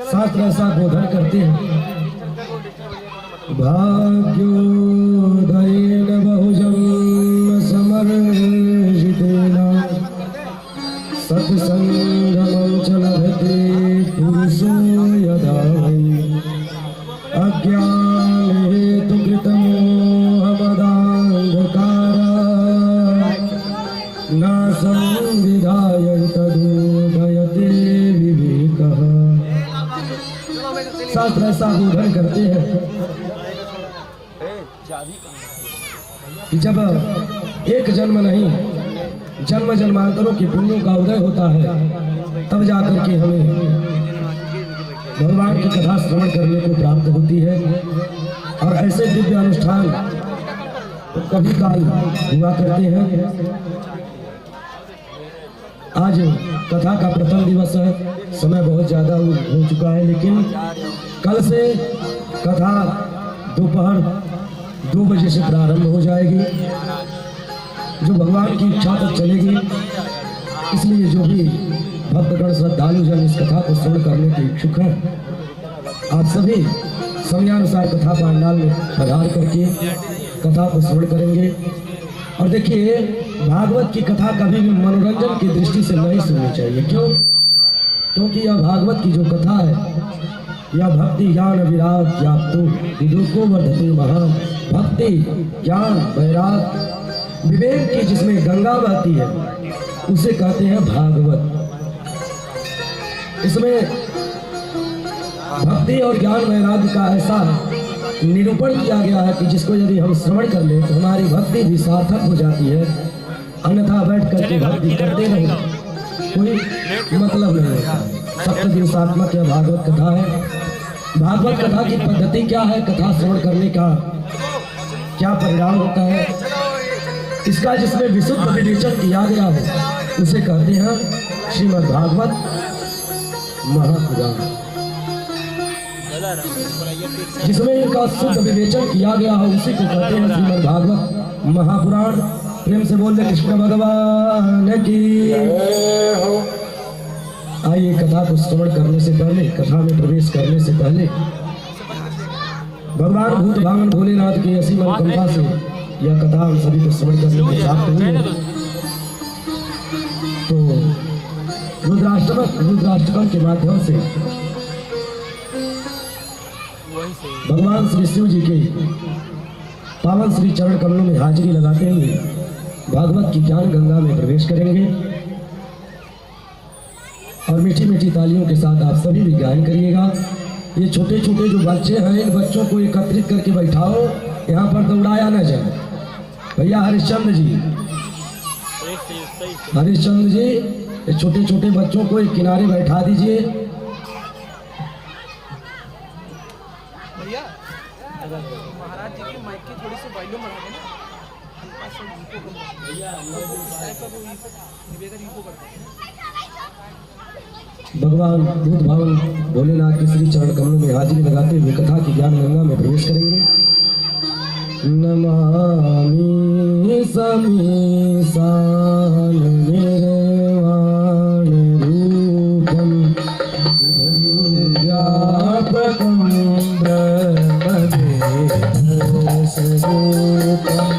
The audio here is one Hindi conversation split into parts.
शास्त्र ऐसा बोधन करते हैं, भाग्योदयेन बहुजन्म समर्जितेन सत्संगमं च लभते पुरुषो यदा अज्ञानहेतुकृतं मोहमदान्धकारात् नाशं विधाय तदुदयते विवेकः। शास्त्र ऐसा बोधन करते हैं कि जब एक जन्म नहीं जन्म जन्मांतरों के पुण्यों का उदय होता है तब जाकर के हमें भगवान की कथा श्रवण करने को प्राप्त होती है। और ऐसे दिव्य अनुष्ठान कभी काल हुआ करते हैं। आज कथा का प्रथम दिवस है, समय बहुत ज्यादा हो चुका है, लेकिन कल से कथा दोपहर 2 बजे से प्रारंभ हो जाएगी, जो भगवान की इच्छा तक चलेगी। इसलिए जो भी भक्तगण श्रद्धालु जन इस कथा को श्रवण करने के इच्छुक हैं, आप सभी समयानुसार कथा पांडाल में पधार करके कथा को श्रवण करेंगे। और देखिए, भागवत की कथा कभी भी मनोरंजन की दृष्टि से नहीं सुननी चाहिए। क्यों? क्योंकि यह भागवत की जो कथा है, यह भक्ति ज्ञान विराग व्याप्तो विदुको वर्धते महान। भक्ति ज्ञान वैराग विवेक की जिसमें गंगा बहती है उसे कहते हैं भागवत। इसमें भक्ति और ज्ञान वैराग्य का ऐसा निरूपण किया गया है कि जिसको यदि हम श्रवण कर ले तो हमारी भक्ति भी सार्थक हो जाती है। अन्यथा बैठ करके भक्ति करते रहे कोई मतलब नहीं होता। सप्त दिवसात्मक यह भागवत कथा है। भागवत कथा की पद्धति क्या है, कथा श्रवण करने का क्या परिणाम होता है, इसका जिसमें विशुद्ध विवेचन किया गया है उसे कहते हैं श्रीमद् भागवत महापुराण। जिसमें इनका शुद्ध विवेचन किया गया है उसी को कहते हैं श्रीमद् भागवत महापुराण। प्रेम से बोल दे कृष्ण भगवान की। आइए, कथा को श्रवण करने से पहले, कथा में प्रवेश करने से पहले भगवान भूत भांगन भोलेनाथ की असीम कृपा से यह कथा हम सभी को श्रवण करने को प्राप्त हुई है। तो रुद्राष्टकम के माध्यम से भगवान श्री शिव जी के पावन श्री चरण कमलों में हाजिरी लगाते हुए भागवत की ज्ञान गंगा में प्रवेश करेंगे। और मीठी मीठी तालियों के साथ आप सभी भी गायन करिएगा। ये छोटे छोटे जो बच्चे हैं, इन बच्चों को एकत्रित करके बैठाओ, यहाँ पर दौड़ाया न जाए। भैया हरिश्चंद्र जी, ये छोटे छोटे बच्चों को एक किनारे बैठा दीजिए। महाराज जी की माइक की थोड़ी सी वॉल्यूम बढ़ा देना। भगवान भूत भावन भोलेनाथ के श्री चरण कमलों में हाजिरी लगाते हुए कथा की ज्ञान गंगा में प्रवेश करेंगे। नमामि समीसान निर्वाण रूपम व्यापकं ब्रह्मदेव स्वरूपम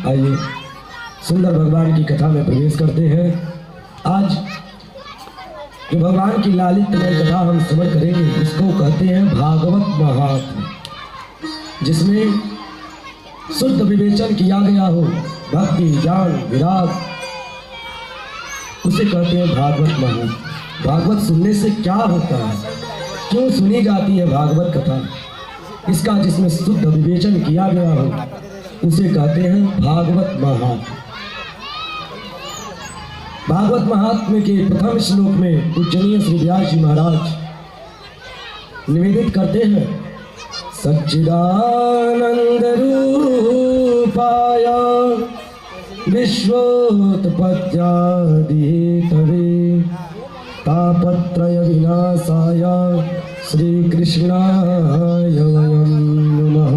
आइए सुंदर भगवान की कथा में प्रवेश करते हैं। आज जो भगवान की लालित्यमय कथा हम श्रवण करेंगे, इसको कहते हैं भागवत महात्म्य, जिसमें शुद्ध विवेचन किया गया हो, भक्ति ज्ञान विराग, उसे कहते हैं भागवत महात्म्य। भागवत सुनने से क्या होता है, क्यों सुनी जाती है भागवत कथा, इसका जिसमें शुद्ध विवेचन किया गया हो उसे कहते हैं भागवत महात्म्य। भागवत महात्म्य के प्रथम श्लोक में पूजनीय श्री व्यास जी महाराज निवेदित करते हैं, सच्चिदानंद रूपाय विश्वोत्पत्त्यादिहेतवे तापत्रय विनाशाय श्री कृष्णाय वयं नमः।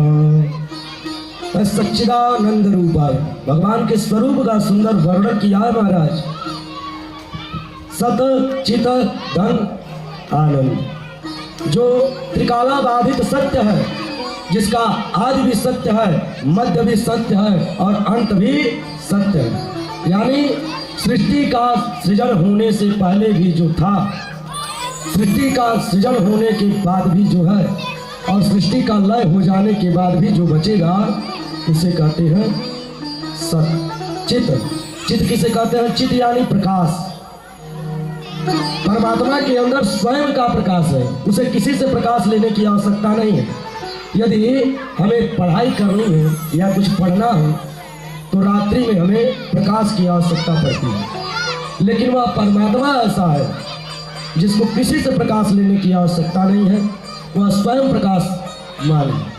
सच्चिदानंद रूपाय, भगवान के स्वरूप का सुंदर वर्णन किया है महाराज। सत चित धन आनंद, जो त्रिकालाबाधित सत्य है, जिसका आदि भी सत्य है, मध्य भी सत्य है और अंत भी सत्य है। यानी सृष्टि का सृजन होने से पहले भी जो था, सृष्टि का सृजन होने के बाद भी जो है, और सृष्टि का लय हो जाने के बाद भी जो बचेगा उसे कहते हैं सत। चित, चित किसे कहते हैं? चित यानी प्रकाश। परमात्मा के अंदर स्वयं का प्रकाश है, उसे किसी से प्रकाश लेने की आवश्यकता नहीं है। यदि हमें पढ़ाई करनी है या कुछ पढ़ना है तो रात्रि में हमें प्रकाश की आवश्यकता पड़ती है, लेकिन वह परमात्मा ऐसा है जिसको किसी से प्रकाश लेने की आवश्यकता नहीं है, वह स्वयं प्रकाशमान है।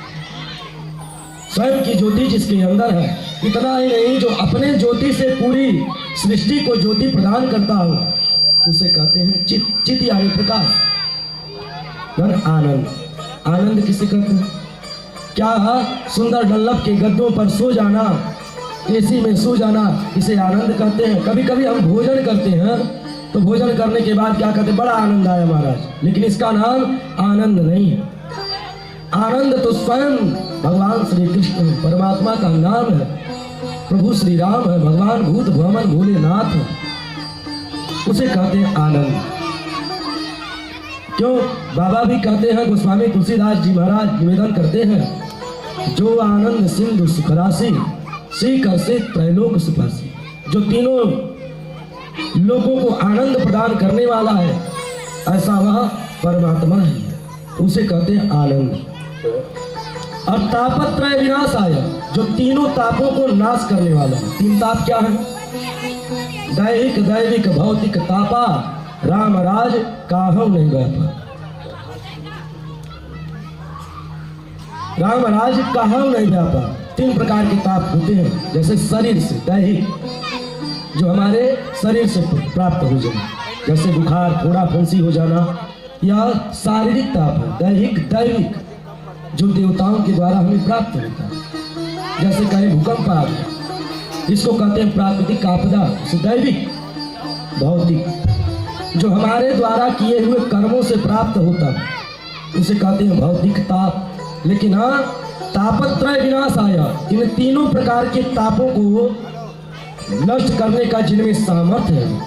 स्वयं की ज्योति जिसके अंदर है, इतना ही नहीं, जो अपने ज्योति से पूरी सृष्टि को ज्योति प्रदान करता हो उसे कहते हैं चित। चित यानी प्रकाश। धन आनंद, आनंद किसे कहते हैं? क्या सुंदर डल्लभ के गद्दों पर सो जाना, एसी में सो जाना, इसे आनंद कहते हैं। कभी कभी हम भोजन करते हैं तो भोजन करने के बाद क्या कहते हैं? बड़ा आनंद आया महाराज, लेकिन इसका नाम आनंद नहीं है। आनंद तो स्वयं भगवान श्री कृष्ण परमात्मा का नाम है, प्रभु श्री राम है, भगवान भूत भ्रमण भोलेनाथ है, उसे कहते हैं आनंद। क्यों? बाबा भी कहते हैं, गोस्वामी तुलसीदास जी महाराज निवेदन करते हैं, जो आनंद सिंधु सुखराशि श्री कर से त्रैलोक सुखासी। जो तीनों लोगों को आनंद प्रदान करने वाला है, ऐसा वह परमात्मा है, उसे कहते हैं आनंद। और तापत्रय विनाशाय, जो तीनों तापों को नाश करने वाला है। तीन ताप क्या है? दैहिक दैविक भौतिक तापा राम राज काहू नहीं व्यापा। राम राज काहू नहीं व्यापा। तीन प्रकार के ताप होते हैं, जैसे शरीर से दैहिक, जो हमारे शरीर से प्राप्त हो जाए, जैसे बुखार, फोड़ा फुंसी हो जाना, या शारीरिक ताप है दैहिक दैविक, जो देवताओं के द्वारा हमें प्राप्त होता है, जैसे कहीं भूकंप आ गया, इसको कहते हैं प्राकृतिक आपदा। दैविक भौतिक, जो हमारे द्वारा किए हुए कर्मों से प्राप्त होता है, उसे कहते हैं भौतिक ताप। लेकिन हाँ, तापत्रय विनाश आया, इन तीनों प्रकार के तापों को नष्ट करने का जिनमें सामर्थ्य है,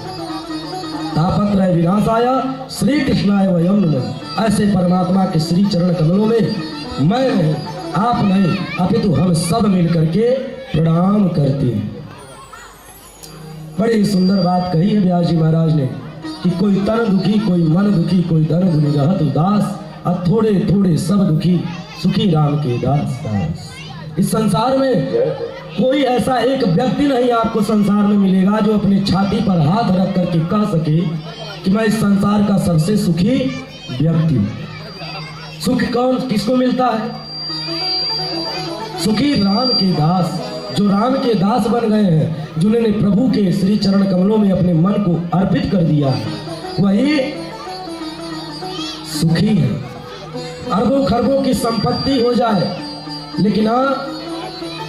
तापत्रय विनाश आया श्री कृष्णाय वयं नमः। ऐसे परमात्मा के श्री चरण कमलों में मैं नहीं, आप नहीं, अपितु हम सब मिल करके प्रणाम करते हैं। बड़ी सुंदर बात कही है व्यास जी महाराज ने कि कोई तन दुखी, कोई मन दुखी, कोई धन दुनि रहत उदास, और थोड़े थोड़े सब दुखी, सुखी राम के दास दास। इस संसार में कोई ऐसा एक व्यक्ति नहीं आपको संसार में मिलेगा जो अपनी छाती पर हाथ रख करके कह सके कि मैं इस संसार का सबसे सुखी व्यक्ति हूं। सुख कौन किसको मिलता है? सुखी राम के दास, जो राम के दास बन गए हैं, जिन्होंने प्रभु के श्री चरण कमलों में अपने मन को अर्पित कर दिया है, वही सुखी है। अरबों खरबों की संपत्ति हो जाए, लेकिन हाँ,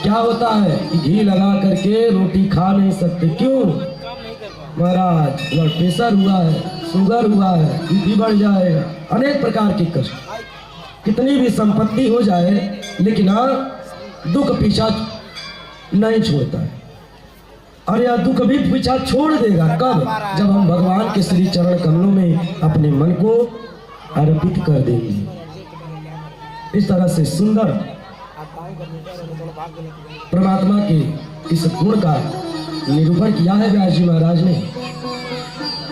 क्या होता है कि घी लगा करके रोटी खा नहीं सकते। क्यों? महाराज ब्लड प्रेशर हुआ है, शुगर हुआ है, बीपी बढ़ जाएगा, अनेक प्रकार के कष्ट। कितनी भी संपत्ति हो जाए, लेकिन हाँ, दुख पीछा नहीं छोड़ता है। और यह दुख भी पीछा छोड़ देगा कब? जब हम भगवान के श्री चरण कमलों में अपने मन को अर्पित कर देंगे। इस तरह से सुंदर परमात्मा के इस गुण का निरूपण किया है व्यास जी महाराज ने।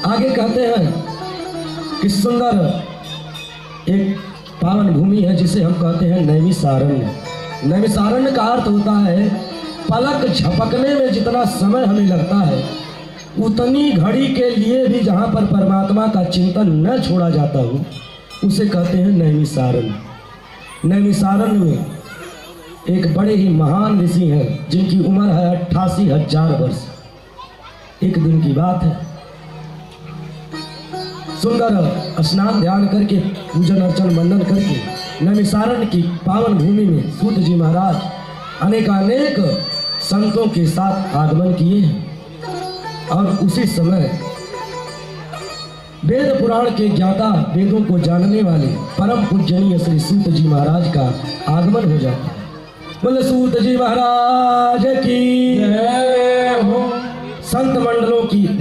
आगे कहते हैं कि सुंदर एक पावन भूमि है जिसे हम कहते हैं नैमिषारण्य। नैमिषारण्य का अर्थ होता है पलक झपकने में जितना समय हमें लगता है, उतनी घड़ी के लिए भी जहाँ पर परमात्मा का चिंतन न छोड़ा जाता हो उसे कहते हैं नैमिसारण्य। नैमिसारण्य में एक बड़े ही महान ऋषि हैं जिनकी उम्र है 88,000 वर्ष। एक दिन की बात है, सुंदर स्नान ध्यान करके पूजन अर्चन वंदन करके नैमिसारण्य की पावन भूमि में सूत जी महाराज अनेकानेक संतों के साथ आगमन किए हैं। और उसी समय वेद पुराण के ज्ञाता, वेदों को जानने वाले परम पूजनीय श्री सूत जी महाराज का आगमन हो जाता है। बोले सूत जी महाराज की जय हो। संत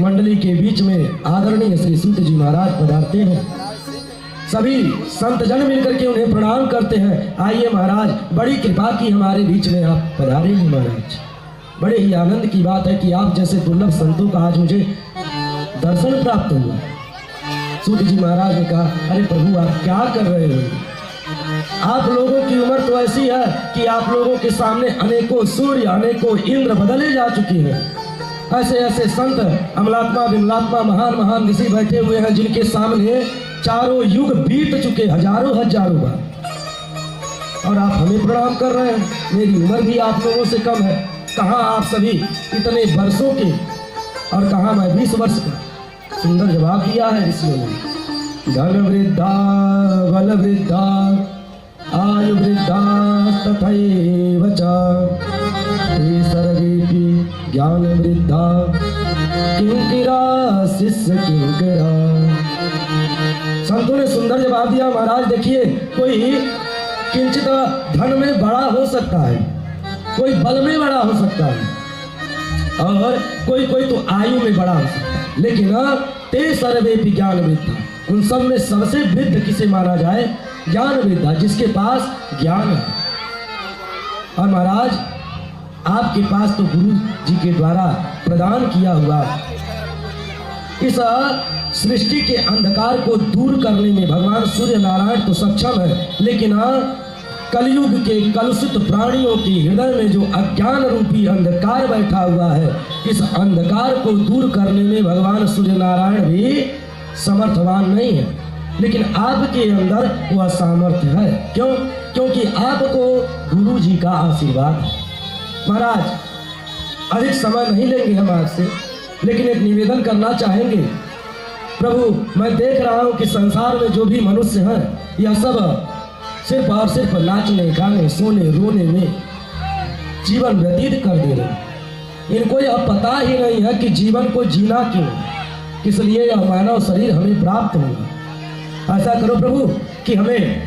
मंडली के बीच में आदरणीय श्री सूत जी महाराज पधारते हैं। सभी संत जन मिलकर के उन्हें प्रणाम करते हैं। आइए महाराज, बड़ी कृपा की हमारे बीच में आप पधारे हैं महाराज। बड़े ही आनंद की बात है कि आप जैसे दुर्लभ संतों का आज मुझे दर्शन प्राप्त हुआ। सूत जी महाराज ने कहा, अरे प्रभु आप क्या कर रहे हो? आप लोगों की उम्र तो ऐसी है कि आप लोगों के सामने अनेकों सूर्य अनेकों इंद्र बदले जा चुके हैं। ऐसे ऐसे संत अमलात्मा विमलात्मा महान महान ऋषि बैठे हुए हैं जिनके सामने चारों युग बीत चुके, हजारों बार, और आप हमें प्रणाम कर रहे हैं। मेरी उम्र भी आप लोगों से कम है। कहाँ आप सभी इतने वर्षों के और कहाँ मैं 20 वर्ष का। सुंदर जवाब दिया है ऋषियों ने। धन वृद्धा बल वृद्धा आयु वृद्धा तथैव च ते सर्वेपि ज्ञान वृद्धा किंकिरा शिष्य किंकिरा। संतों ने सुंदर जवाब दिया, महाराज देखिए, कोई किंचित धन में बड़ा हो सकता है, कोई बल में बड़ा हो सकता है, और कोई तो आयु में बड़ा हो सकता है, लेकिन ते सर्वेपि ज्ञान वृद्धा, उन सब में सबसे वृद्ध किसे माना जाए? ज्ञान वृद्धा, जिसके पास ज्ञान है। और महाराज आपके पास तो गुरु जी के द्वारा प्रदान किया हुआ इस सृष्टि के अंधकार को दूर करने में भगवान सूर्य नारायण तो सक्षम है, लेकिन कलयुग के कलुषित प्राणियों के हृदय में जो अज्ञान रूपी अंधकार बैठा हुआ है, इस अंधकार को दूर करने में भगवान सूर्य नारायण भी समर्थवान नहीं है, लेकिन आपके अंदर वह सामर्थ्य है। क्यों? क्योंकि आपको गुरु जी का आशीर्वाद है। महाराज अधिक समय नहीं लेंगे हम आपसे, लेकिन एक निवेदन करना चाहेंगे। प्रभु मैं देख रहा हूँ कि संसार में जो भी मनुष्य हैं यह सब सिर्फ और सिर्फ नाचने गाने सोने रोने में जीवन व्यतीत कर दे रहे। इनको यह पता ही नहीं है कि जीवन को जीना क्यों, इसलिए यह मानव शरीर हमें प्राप्त होगा। ऐसा करो प्रभु कि हमें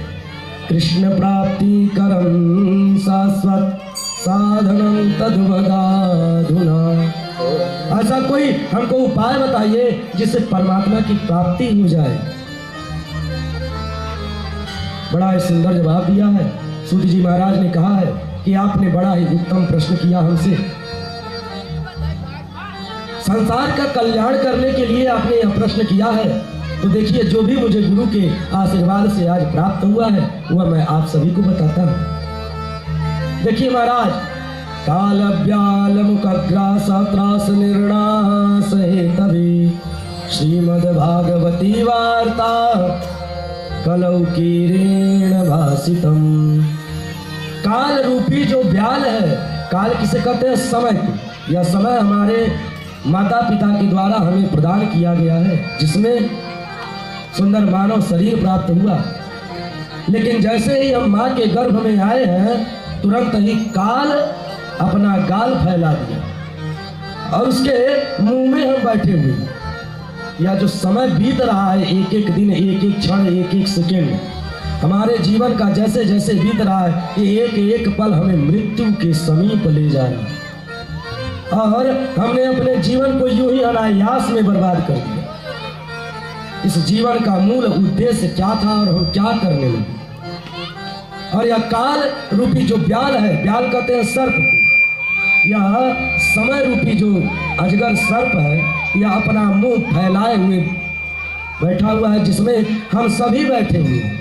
कृष्ण प्राप्ति करम शाश्वत साधनम तद्वदाधुना, ऐसा कोई हमको उपाय बताइए जिससे परमात्मा की प्राप्ति हो जाए। बड़ा ही सुंदर जवाब दिया है। सूत जी महाराज ने कहा है कि आपने बड़ा ही उत्तम प्रश्न किया हमसे। संसार का कल्याण करने के लिए आपने यह प्रश्न किया है, तो देखिए जो भी मुझे गुरु के आशीर्वाद से आज प्राप्त हुआ है वह मैं आप सभी को बताता हूँ। देखिए महाराज, काल व्याल मुकग्रास त्रास निर्णास हेतवे श्रीमद् भागवती वार्ता कलौ कीरेण भासितम। काल रूपी जो व्याल है, काल किसे कहते हैं? समय को। यह समय हमारे माता पिता के द्वारा हमें प्रदान किया गया है, जिसमें सुंदर मानव शरीर प्राप्त हुआ। लेकिन जैसे ही हम माँ के गर्भ में आए हैं, तुरंत ही काल अपना गाल फैला दिया और उसके मुंह में हम बैठे हुए। या जो समय बीत रहा है, एक एक दिन, एक एक क्षण, एक एक सेकेंड हमारे जीवन का जैसे जैसे बीत रहा है, ये एक एक पल हमें मृत्यु के समीप ले जा रहा है, और हमने अपने जीवन को यूं ही अनायास में बर्बाद कर दिया। इस जीवन का मूल उद्देश्य क्या था और हम क्या करने लगे? और यह काल रूपी जो व्याल है, व्याल कहते हैं सर्प को, यह समय रूपी जो अजगर सर्प है, यह अपना मुंह फैलाए हुए बैठा हुआ है, जिसमें हम सभी बैठे हुए हैं।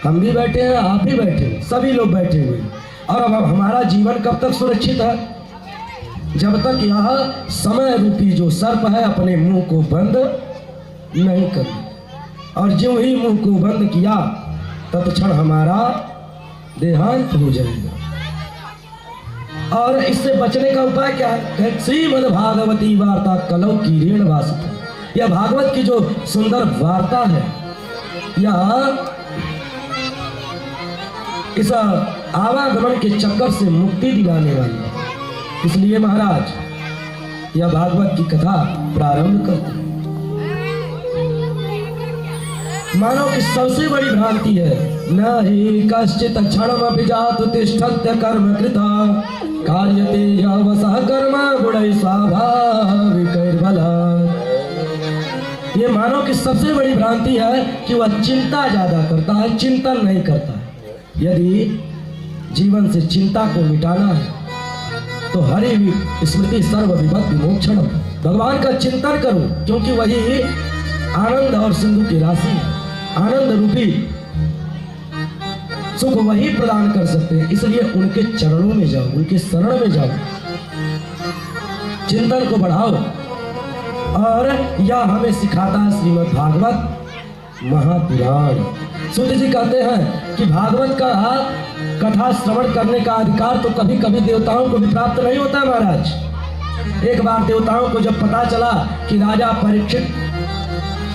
हम भी बैठे हैं, आप भी बैठे हैं, सभी लोग बैठे हुए हैं। और अब हमारा जीवन कब तक सुरक्षित है? जब तक यह समय रूपी जो सर्प है अपने मुंह को बंद नहीं कर, और ज्यों ही मुंह को बंद किया तत्क्षण हमारा देहांत हो जाएगा। और इससे बचने का उपाय क्या है? श्रीमद् भागवती वार्ता कलौ की ऋण वासित, यह भागवत की जो सुंदर वार्ता है, यह इस आवागमन के चक्कर से मुक्ति दिलाने वाली है। इसलिए महाराज यह भागवत की कथा प्रारंभ करते हैं। मानव की सबसे बड़ी भ्रांति है न ही कश्चित क्षणमपि जातु तिष्ठत्य कर्म कृता कार्यते यावसः कर्म गुणैः स्वाभाविकैर्बलात्। ये मानव की सबसे बड़ी भ्रांति है कि वह चिंता ज्यादा करता है, चिंतन नहीं करता है। यदि जीवन से चिंता को मिटाना है तो हरि स्मृति सर्व विपद विमोक्षण, भगवान का चिंतन करो, क्योंकि वही आनंद और सिंधु की राशि है। आनंद रूपी सुख वही प्रदान कर सकते हैं, इसलिए उनके चरणों में जाओ, उनके शरण में जाओ, चिंतन को बढ़ाओ। और यह हमें सिखाता है श्रीमद् भागवत महापुराण। सूत जी कहते हैं कि भागवत का कथा श्रवण करने का अधिकार तो कभी कभी देवताओं को भी प्राप्त नहीं होता है महाराज। एक बार देवताओं को जब पता चला कि राजा परीक्षित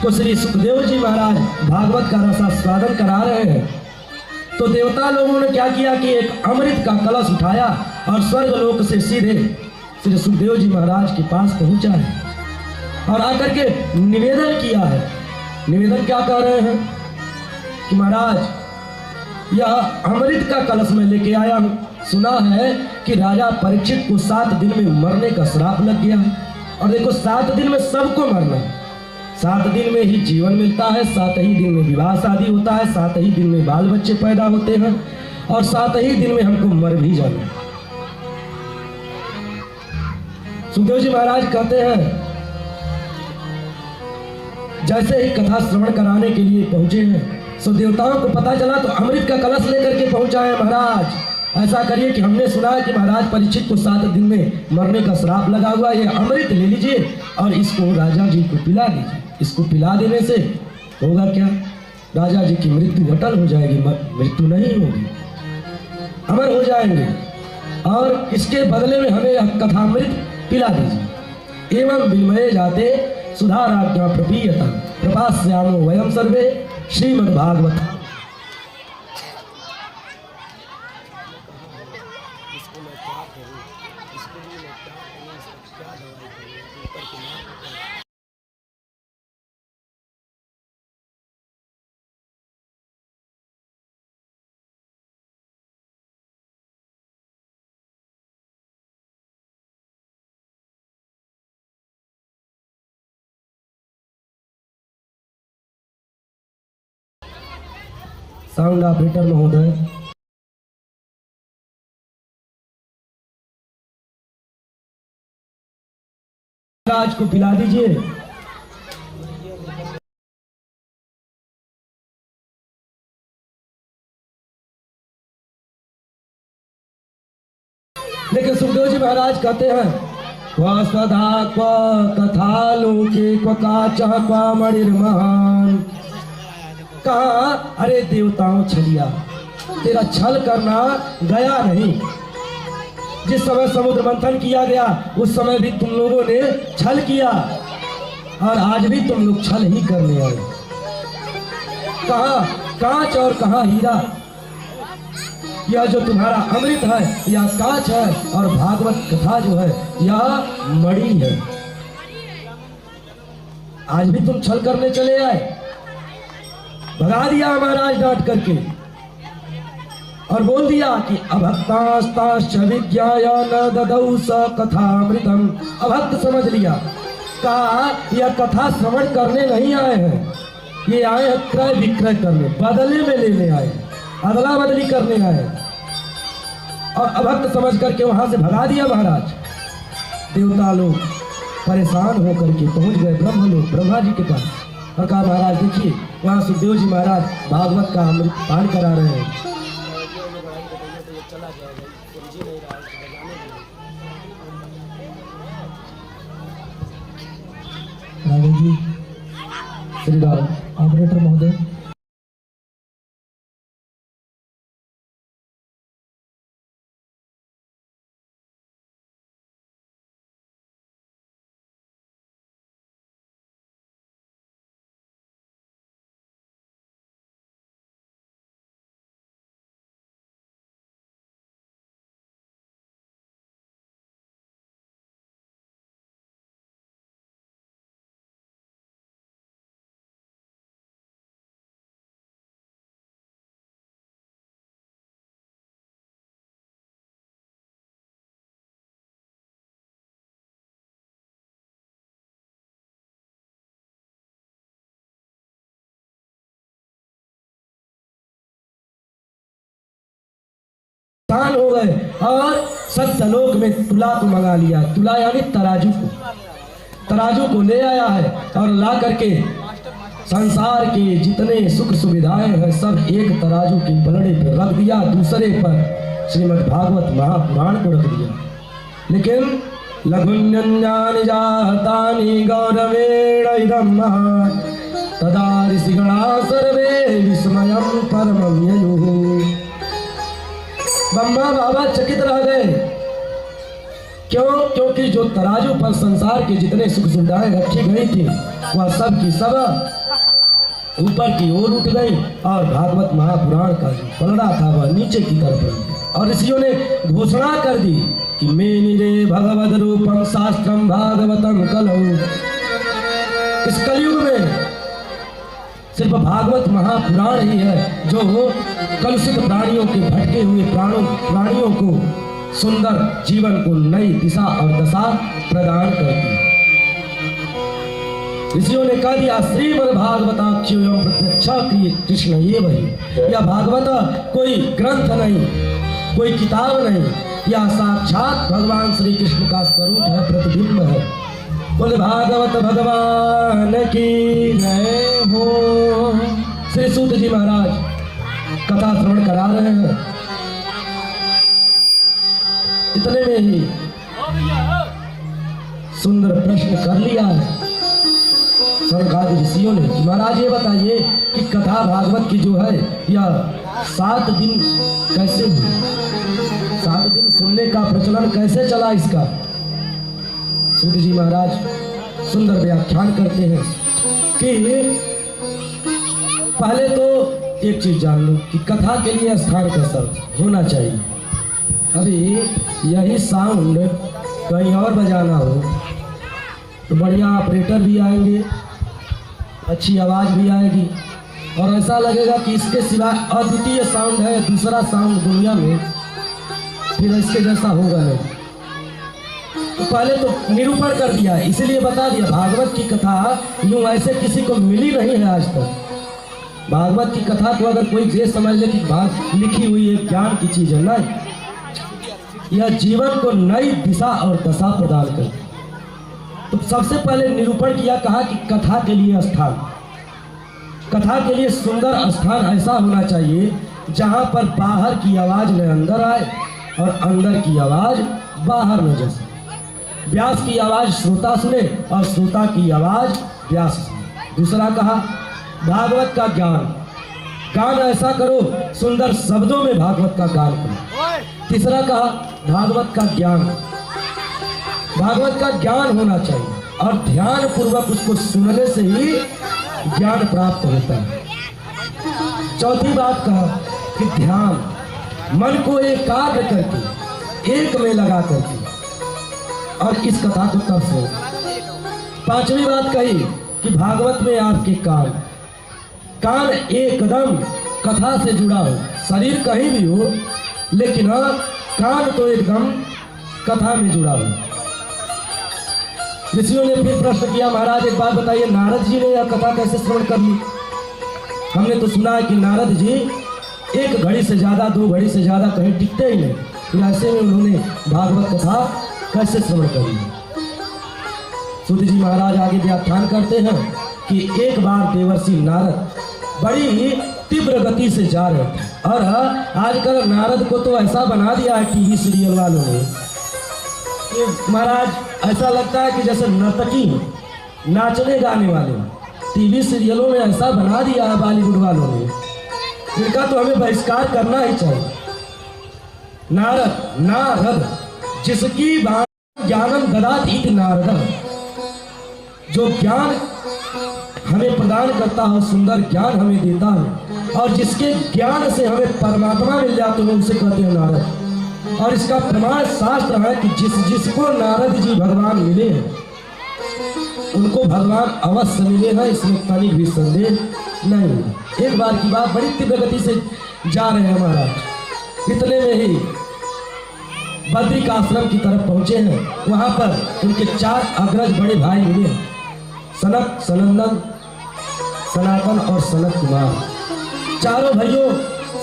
को श्री सुखदेव जी महाराज भागवत का रसास्वादन करा रहे हैं, तो देवता लोगों ने क्या किया कि एक अमृत का कलश उठाया और स्वर्ग लोक से सीधे श्री सुखदेव जी महाराज के पास पहुंचा है और आकर के निवेदन किया है। निवेदन क्या कह रहे हैं कि महाराज यह अमृत का कलश में लेके आया हूं। सुना है कि राजा परीक्षित को 7 दिन में मरने का श्राप लग गया है, और देखो 7 दिन में सबको मरना है। 7 दिन में ही जीवन मिलता है, 7 ही दिन में विवाह शादी होता है, 7 ही दिन में बाल बच्चे पैदा होते हैं, और 7 ही दिन में हमको मर भी जाना है। सुखदेव जी महाराज कहते हैं जैसे ही कथा श्रवण कराने के लिए पहुंचे हैं, सो देवताओं को पता चला तो अमृत का कलश लेकर के पहुंचा है। महाराज ऐसा करिए कि हमने सुना है कि महाराज परीक्षित को 7 दिन में मरने का श्राप लगा हुआ, ये अमृत ले लीजिए और इसको राजा जी को पिला दीजिए। इसको पिला देने से होगा क्या? राजा जी की मृत्यु अटल हो जाएगी, मृत्यु नहीं होगी, अमर हो जाएंगे, और इसके बदले में हमें यह कथामृत पिला दीजिए। एवं विमये जाते सुधाराज्ञा प्रपीयता प्रपास्यामो वयम सर्वे श्रीमद् भागवत। साउंड ऑपरेटर महोदय, राज को पिला दीजिए। लेकिन सुखदेव जी महाराज कहते हैं क्व सदा क्व कथा लोके क्व काचः क्व मणिर्महान। कहा अरे देवताओं छलिया, तेरा छल करना गया नहीं। जिस समय समुद्र मंथन किया गया उस समय भी तुम लोगों ने छल किया, और आज भी तुम लोग छल ही करने आए। कहा कांच और कहा हीरा, यह जो तुम्हारा अमृत है यह कांच है, और भागवत कथा जो है यह मणि है। आज भी तुम छल करने चले आए। भगा दिया महाराज डांट करके, और बोल दिया कि अभक्तास्ताश्च विज्ञाय न ददौ स कथामृतम। अभक्त समझ लिया, कहा यह कथा श्रवण करने नहीं आए हैं, ये आए हैं क्रय विक्रय करने, बदले में लेने आए, अदला बदली करने आए। और अभक्त समझ करके वहां से भगा दिया महाराज। देवता लोग परेशान होकर के पहुंच गए ब्रह्मलोक, ब्रह्मा जी के पास, और कहा महाराज देखिए वहाँ सुखदेव जी महाराज भागवत का अमृत पान करा रहे हैं। श्री राम। ऑपरेटर महोदय, स्थान हो गए और सत्यलोक में तुला को मंगा लिया। तुला यानी तराजू को ले आया है और ला करके संसार के जितने सुख सुविधाएं हैं सब एक तराजू के पलड़े पर रख दिया, दूसरे पर श्रीमद् भागवत महापुराण को रख दिया। लेकिन लघुन्यन्यानि जातानि गौरवेण इदं महान् तदा ऋषिगणा सर्वे विस्मयं परमं ययुः। ब्रह्मा बाबा चकित रह गए। क्यों? क्योंकि जो तराजू पर संसार के जितने सुख सुविधाएं रखी गई थी वह सब की सब ऊपर की ओर उठ गई और भागवत महापुराण का जो पलड़ा था वह नीचे की तरफ रह। और ऋषियों ने घोषणा कर दी कि मेनिरे भगवद रूपम शास्त्रम भागवतम कलौ। इस कलयुग में सिर्फ भागवत महापुराण ही है जो कलुषित प्राणियों के भटके हुए प्राणियों को सुंदर जीवन को नई दिशा और दशा प्रदान करती है। ऋषियों ने कह दिया श्रीमद् भागवताख्यो प्रत्यक्षा कृष्ण ये वही। यह भागवत कोई ग्रंथ नहीं, कोई किताब नहीं, यह साक्षात भगवान श्री कृष्ण का स्वरूप है, प्रतिबिंब है। बोले भागवत भगवान की जय हो। श्री सूत जी महाराज कथा श्रवण करा रहे हैं। इतने में ही सुंदर प्रश्न कर लिया है सनकादि ऋषियों ने। महाराज ये बताइए कि कथा भागवत की जो है यह 7 दिन कैसे हुई? 7 दिन सुनने का प्रचलन कैसे चला इसका? सूत जी महाराज सुंदर व्याख्यान करते हैं कि पहले तो एक चीज जान लो कि कथा के लिए स्थान कैसा होना चाहिए। अभी यही साउंड कहीं और बजाना हो तो बढ़िया ऑपरेटर भी आएंगे, अच्छी आवाज़ भी आएगी और ऐसा लगेगा कि इसके सिवा अद्वितीय साउंड है, दूसरा साउंड दुनिया में फिर इसके जैसा होगा नहीं। तो पहले तो निरूपण कर दिया, इसलिए बता दिया भागवत की कथा यूं ऐसे किसी को मिली नहीं है आज तक। भागवत की कथा को अगर कोई ये समझ ले कि लिखी हुई एक ज्ञान की चीज है, नहीं, यह जीवन को नई दिशा और दशा प्रदान करती। तो सबसे पहले निरूपण किया, कहा कि कथा के लिए स्थान, कथा के लिए सुंदर स्थान ऐसा होना चाहिए जहां पर बाहर की आवाज न अंदर आए और अंदर की आवाज बाहर न जा। व्यास की आवाज श्रोता सुने और श्रोता की आवाज व्यास सुने। दूसरा कहा भागवत का गान ऐसा करो सुंदर शब्दों में भागवत का गान करो। तीसरा कहा भागवत का ज्ञान होना चाहिए और ध्यान पूर्वक उसको सुनने से ही ज्ञान प्राप्त होता है। चौथी बात कहा कि ध्यान, मन को एकाग्र करके एक में लगा करके और इस कथा को तब से। पांचवी बात कही कि भागवत में आपके कान एकदम कथा से जुड़ा हो, शरीर कहीं भी हो लेकिन कान तो एकदम कथा में जुड़ा हो। ऋषियों ने फिर प्रश्न किया, महाराज एक बात बताइए, नारद जी ने यह कथा कैसे श्रवण कर ली? हमने तो सुना है कि नारद जी 1 घड़ी से ज्यादा 2 घड़ी से ज्यादा कहीं टिकते ही नहीं, फिर ऐसे में उन्होंने भागवत कथा कैसे श्रवण कर ली? सूत जी महाराज आगे व्याख्यान करते हैं कि एक बार देवर्षि नारद बड़ी तीव्र गति से जा रहे थे और आजकल नारद को तो ऐसा बना दिया है टीवी सीरियल वालों ने कि महाराज ऐसा लगता है कि जैसे नर्तकी नाचने गाने वाले। टीवी सीरियलों में ऐसा बना दिया है बॉलीवुड वालों ने, जिनका तो हमें बहिष्कार करना ही चाहिए। नारद नारद जिसकी बात ज्ञानम ददातीत नारद, जो ज्ञान हमें प्रदान करता है, सुंदर ज्ञान हमें देता है, और जिसके ज्ञान से हमें परमात्मा मिल जाते हैं उनसे कहते हैं नारद। और इसका प्रमाण शास्त्र है कि जिसको नारद जी भगवान मिले हैं उनको भगवान अवश्य मिले हैं, इसमें तनिक भी संदेह नहीं। एक बार की बात, बड़ी तीव्र गति से जा रहे हैं महाराज, इतने में ही बद्रिक आश्रम की तरफ पहुंचे हैं। वहां पर उनके 4 अग्रज बड़े भाई मिले हैं, सनक, सनंदन, सनातन और सनत कुमार। चारों भाइयों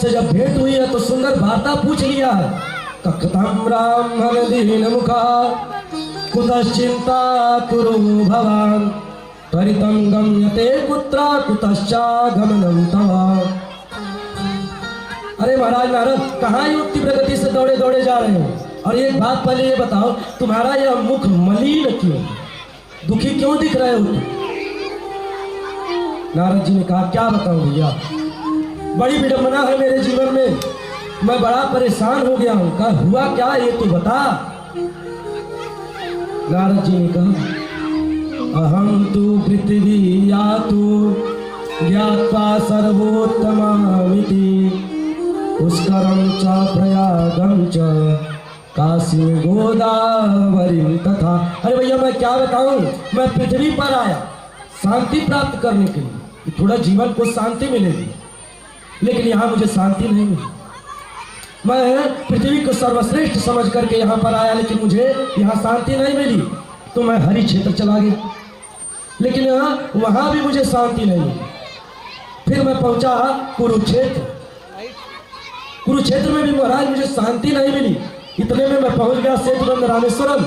से जब भेंट हुई है तो सुंदर वार्ता पूछ लिया है। कथम ब्राह्मण दीन मुखा कुतश्चिंता कुरु भवान परितं गम्यते कुत्र कुतश्चागमनं तव। अरे महाराज नारद, कहाँ युक्ति प्रगति से दौड़े दौड़े जा रहे हो? और एक बात पहले ये बताओ, तुम्हारा यह मुख मलिन क्यों, दुखी क्यों दिख रहे हो तुम? नारद जी ने कहा, क्या बताऊं भैया, बड़ी विडंबना है मेरे जीवन में, मैं बड़ा परेशान हो गया हूं। कहा, हुआ क्या ये तो बता। नारद जी ने कहा, अहम तु पृथ्वी यातु ज्ञात्वा सर्वोत्तमामिति पुष्करं च प्रयागं च काशी गोदावरी तथा। अरे भैया मैं क्या बताऊं, मैं पृथ्वी पर आया शांति प्राप्त करने के लिए, थोड़ा जीवन को शांति मिलेगी, लेकिन यहाँ मुझे शांति नहीं मिली। मैं पृथ्वी को सर्वश्रेष्ठ समझ करके यहाँ पर आया, लेकिन मुझे यहाँ शांति नहीं मिली, तो मैं हरि क्षेत्र चला गया, लेकिन वहाँ भी मुझे शांति नहीं मिली। फिर मैं पहुंचा कुरुक्षेत्र, कुरुक्षेत्र में भी महाराज मुझे शांति नहीं मिली। इतने में मैं पहुंच गया सेतुबंध रामेश्वरम,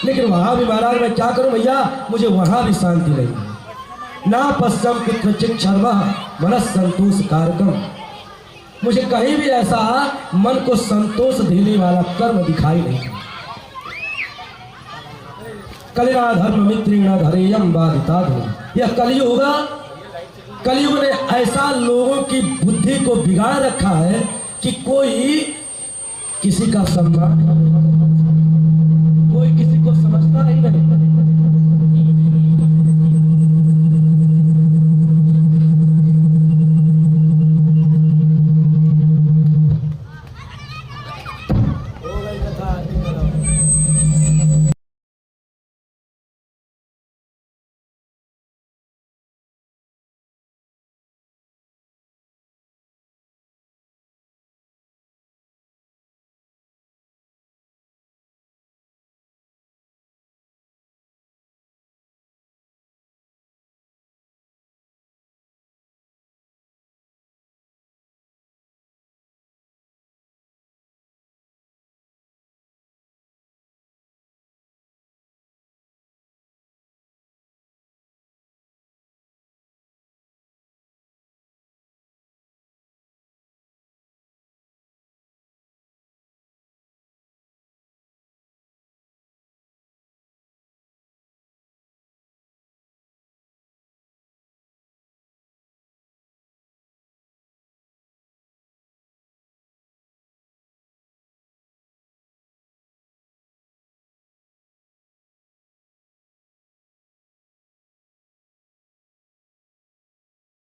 लेकिन वहां भी महाराज मैं क्या करूं भैया, मुझे वहां भी शांति नहीं मिली। ना पश्चिम कुत्रचित शर्मा मनस संतोष कारकम, मुझे कहीं भी ऐसा मन को संतोष देने वाला कर्म दिखाई नहीं। कलिना धर्म मित्रेण धरेयम बाधिता धर्म, यह कलयुग, कलयुग ने ऐसा लोगों की बुद्धि को बिगाड़ रखा है कि कोई किसी का सम्मान, कोई किसी को समझता ही नहीं।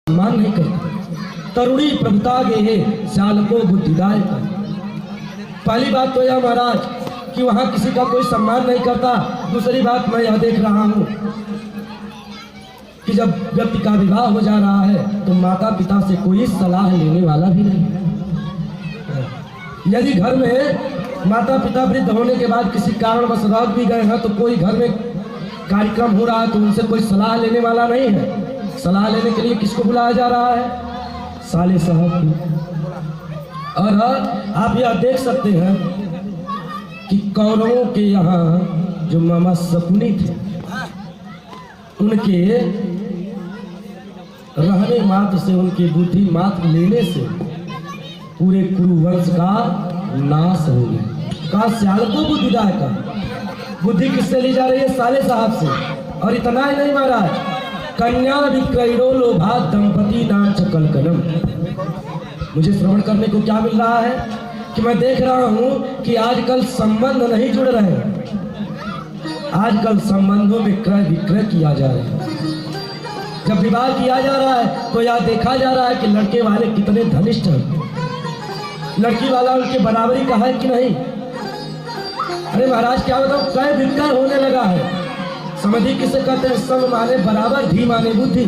सम्मान नहीं करता। तरुणी प्रभुता गे है श्यालको बुद्धिदाय। पहली बात तो यह महाराज कि वहां किसी का कोई सम्मान नहीं करता। दूसरी बात मैं यह देख रहा हूं कि जब व्यक्ति का विवाह हो जा रहा है तो माता पिता से कोई सलाह लेने वाला भी नहीं। यदि घर में माता पिता वृद्ध होने के बाद किसी कारणवश रह भी गए हैं तो कोई घर में कार्यक्रम हो रहा है तो उनसे कोई सलाह लेने वाला नहीं है। सलाह लेने के लिए किसको बुलाया जा रहा है? साले साहब की। और आप यह देख सकते हैं कि कौरवों के यहाँ जो मामा शकुनी थे उनके रहने मात्र से, उनकी बुद्धि मात्र लेने से पूरे कुरुवंश का नाश हो गया। कहा श्याल को बुद्धिदाय का। बुद्धि किससे ली जा रही है? साले साहब से। और इतना ही नहीं महाराज, कन्या विक्रयणो लोभा दंपति नाच कलकलम। मुझे श्रवण करने को क्या मिल रहा है कि मैं देख रहा हूं कि आजकल संबंध नहीं जुड़ रहे हैं, आजकल संबंधों में क्रय विक्रय किया जा रहा है। जब विवाह किया जा रहा है तो यह देखा जा रहा है कि लड़के वाले कितने धनिष्ठ हैं, लड़की वाला उनके बराबरी का है कि नहीं। अरे महाराज क्या बताऊं, क्रय विक्रय होने लगा है। समझी किसे कहते हैं, सब माने बराबर, धी माने बुद्धि।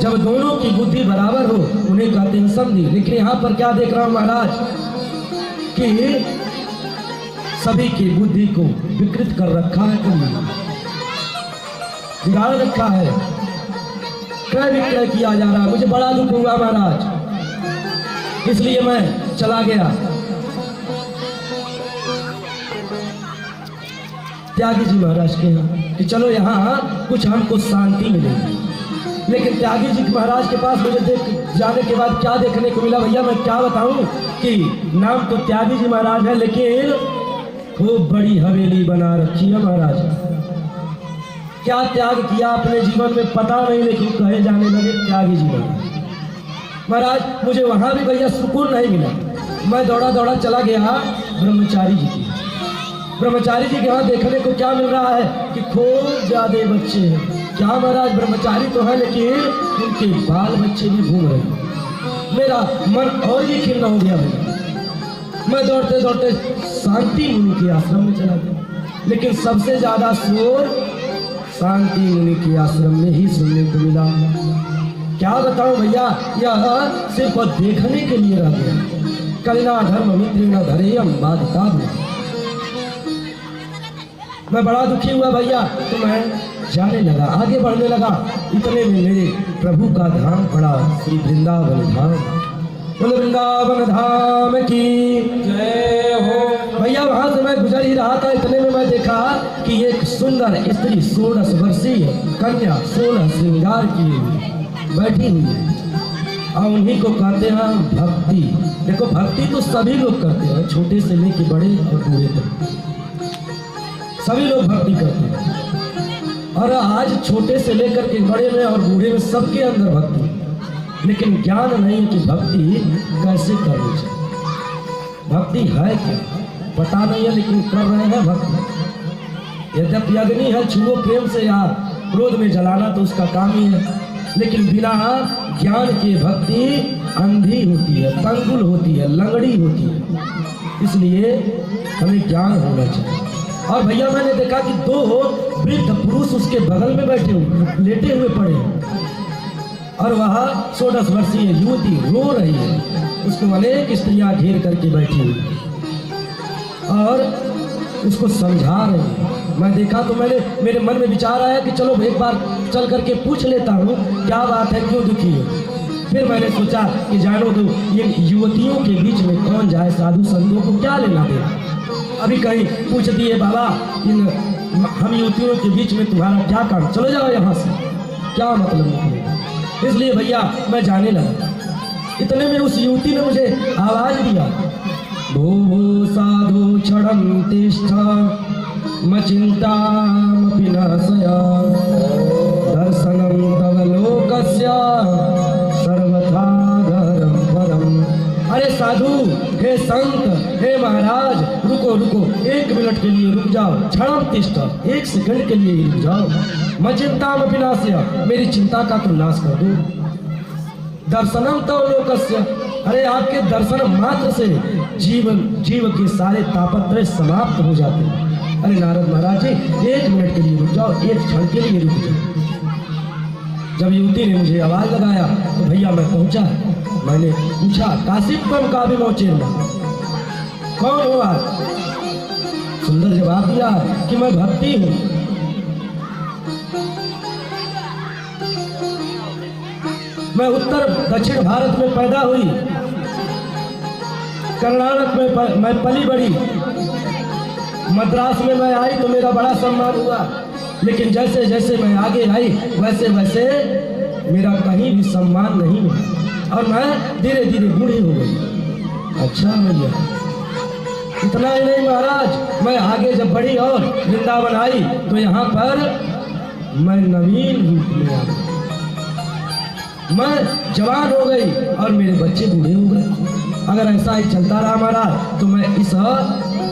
जब दोनों की बुद्धि बराबर हो उन्हें कहते हैं समझी। लेकिन यहाँ पर क्या देख रहा हूं महाराज कि सभी की बुद्धि को विकृत कर रखा है, बिगाड़ रखा है, क्रय विक्रय किया जा रहा है। मुझे बड़ा दुख हुआ महाराज, इसलिए मैं चला गया त्यागी जी महाराज के यहाँ कि चलो यहाँ कुछ हमको शांति मिलेगी। लेकिन त्यागी जी महाराज के पास मुझे देख जाने के बाद क्या देखने को मिला भैया, मैं क्या बताऊं कि नाम तो त्यागी जी महाराज है लेकिन खूब बड़ी हवेली बना रखी है महाराज। क्या त्याग किया अपने जीवन में पता नहीं, लेकिन कहे जाने लगे त्यागी जी महाराज। मुझे वहां भी भैया सुकून नहीं मिला। मैं दौड़ा दौड़ा चला गया ब्रह्मचारी जी की। ब्रह्मचारी जी के यहाँ देखने को क्या मिल रहा है कि खूब ज्यादा बच्चे हैं। क्या महाराज, ब्रह्मचारी तो है लेकिन उनके बाल बच्चे भी घूम रहे हैं। मेरा मन और भी खिन्न हो गया भैया। मैं दौड़ते दौड़ते शांति मुनि के आश्रम में चला गया, लेकिन सबसे ज्यादा शोर शांति मुनि के आश्रम में ही सुनने को मिला। क्या बताऊं भैया, यह सिर्फ देखने के लिए रह गया। कलिना धर्म मित्र न धरेयम बाधिता। मैं बड़ा दुखी हुआ भैया, तो मैं जाने लगा, आगे बढ़ने लगा। इतने में मेरे प्रभु का धाम पड़ा, श्री वृंदावन धाम। बोलो वृंदावन धाम की जय हो। भैया वहां से मैं गुजर ही रहा था, इतने में मैं देखा कि एक सुंदर स्त्री 16 वर्षीय कन्या 16 श्रृंगार की बैठी हुई है, और उन्हीं को कहते हैं भक्ति। देखो भक्ति तो सभी लोग करते हैं, छोटे से लेके बड़े और बूढ़े तक सभी लोग भक्ति करते हैं। और आज छोटे से लेकर के बड़े में और बूढ़े में सबके अंदर भक्ति, लेकिन ज्ञान नहीं कि भक्ति कैसे करनी चाहिए। भक्ति है क्या पता नहीं है, लेकिन कर रहे हैं भक्ति। यद्यपि अग्नि है, छुओ प्रेम से या क्रोध में जलाना तो उसका काम ही है, लेकिन बिना ज्ञान के भक्ति अंधी होती है, तंगुल होती है, लंगड़ी होती है। इसलिए हमें ज्ञान होना चाहिए। और भैया मैंने देखा कि 2 वृद्ध पुरुष उसके बगल में बैठे हुए, लेटे हुए पड़े हैं, और वह 16 वर्षीय युवती रो रही है। उसको अनेक स्त्रियां घेर करके बैठी हुई और उसको समझा रही है। मैं देखा तो मेरे मन में विचार आया कि चलो एक बार चल करके पूछ लेता हूँ क्या बात है, क्यों दुखी है। फिर मैंने सोचा कि जानो दो, ये युवतियों के बीच में कौन जाए, साधु संतों को क्या लेना देना। अभी कहीं पूछ दिए बाबा इन हम युवतियों के बीच में तुम्हारा क्या काम, चलो जाओ यहाँ से, क्या मतलब निकलेगा। इसलिए भैया मैं जाने लगा। इतने में उस युवती ने मुझे आवाज दिया, भो भो साधु क्षणं तिष्ठ मचिन्तामपि नाशया दर्शनं तव लोकस्य सर्वथा घरं परम्। अरे साधु, हे संत, हे महाराज, रुको रुको, 1 मिनट के लिए रुक जाओ। क्षणं तिष्ठ, 1 सेकंड के लिए रुक जाओ। मचिन्तामपि नाशया, मेरी चिंता का तो नाश कर दो। दर्शनम तो लोकस्य, अरे आपके दर्शन मात्र से जीव के सारे तापत्रय समाप्त हो जाते हैं। अरे नारद महाराज जी 1 मिनट के लिए रुक जाओ, 1 क्षण के लिए रुक जाओ। जब युवती ने मुझे आवाज लगाया तो भैया मैं पहुंचा। मैंने पूछा, काशित्वम का भी मोचेर कौन हो आप? सुंदर जवाब दिया कि मैं भक्ति हूं। मैं उत्तर दक्षिण भारत में पैदा हुई, कर्नाटक में मैं पली बड़ी, मद्रास में मैं आई तो मेरा बड़ा सम्मान हुआ, लेकिन जैसे जैसे मैं आगे आई वैसे वैसे मेरा कहीं भी सम्मान नहीं मिला और मैं धीरे धीरे बूढ़ी हो गई। अच्छा भैया, इतना ही नहीं महाराज, मैं आगे जब बढ़ी और वृंदावन आई तो यहाँ पर मैं नवीन रूप में आ गई, मैं जवान हो गई और मेरे बच्चे बूढ़े हो गए। अगर ऐसा ही चलता रहा महाराज तो मैं इस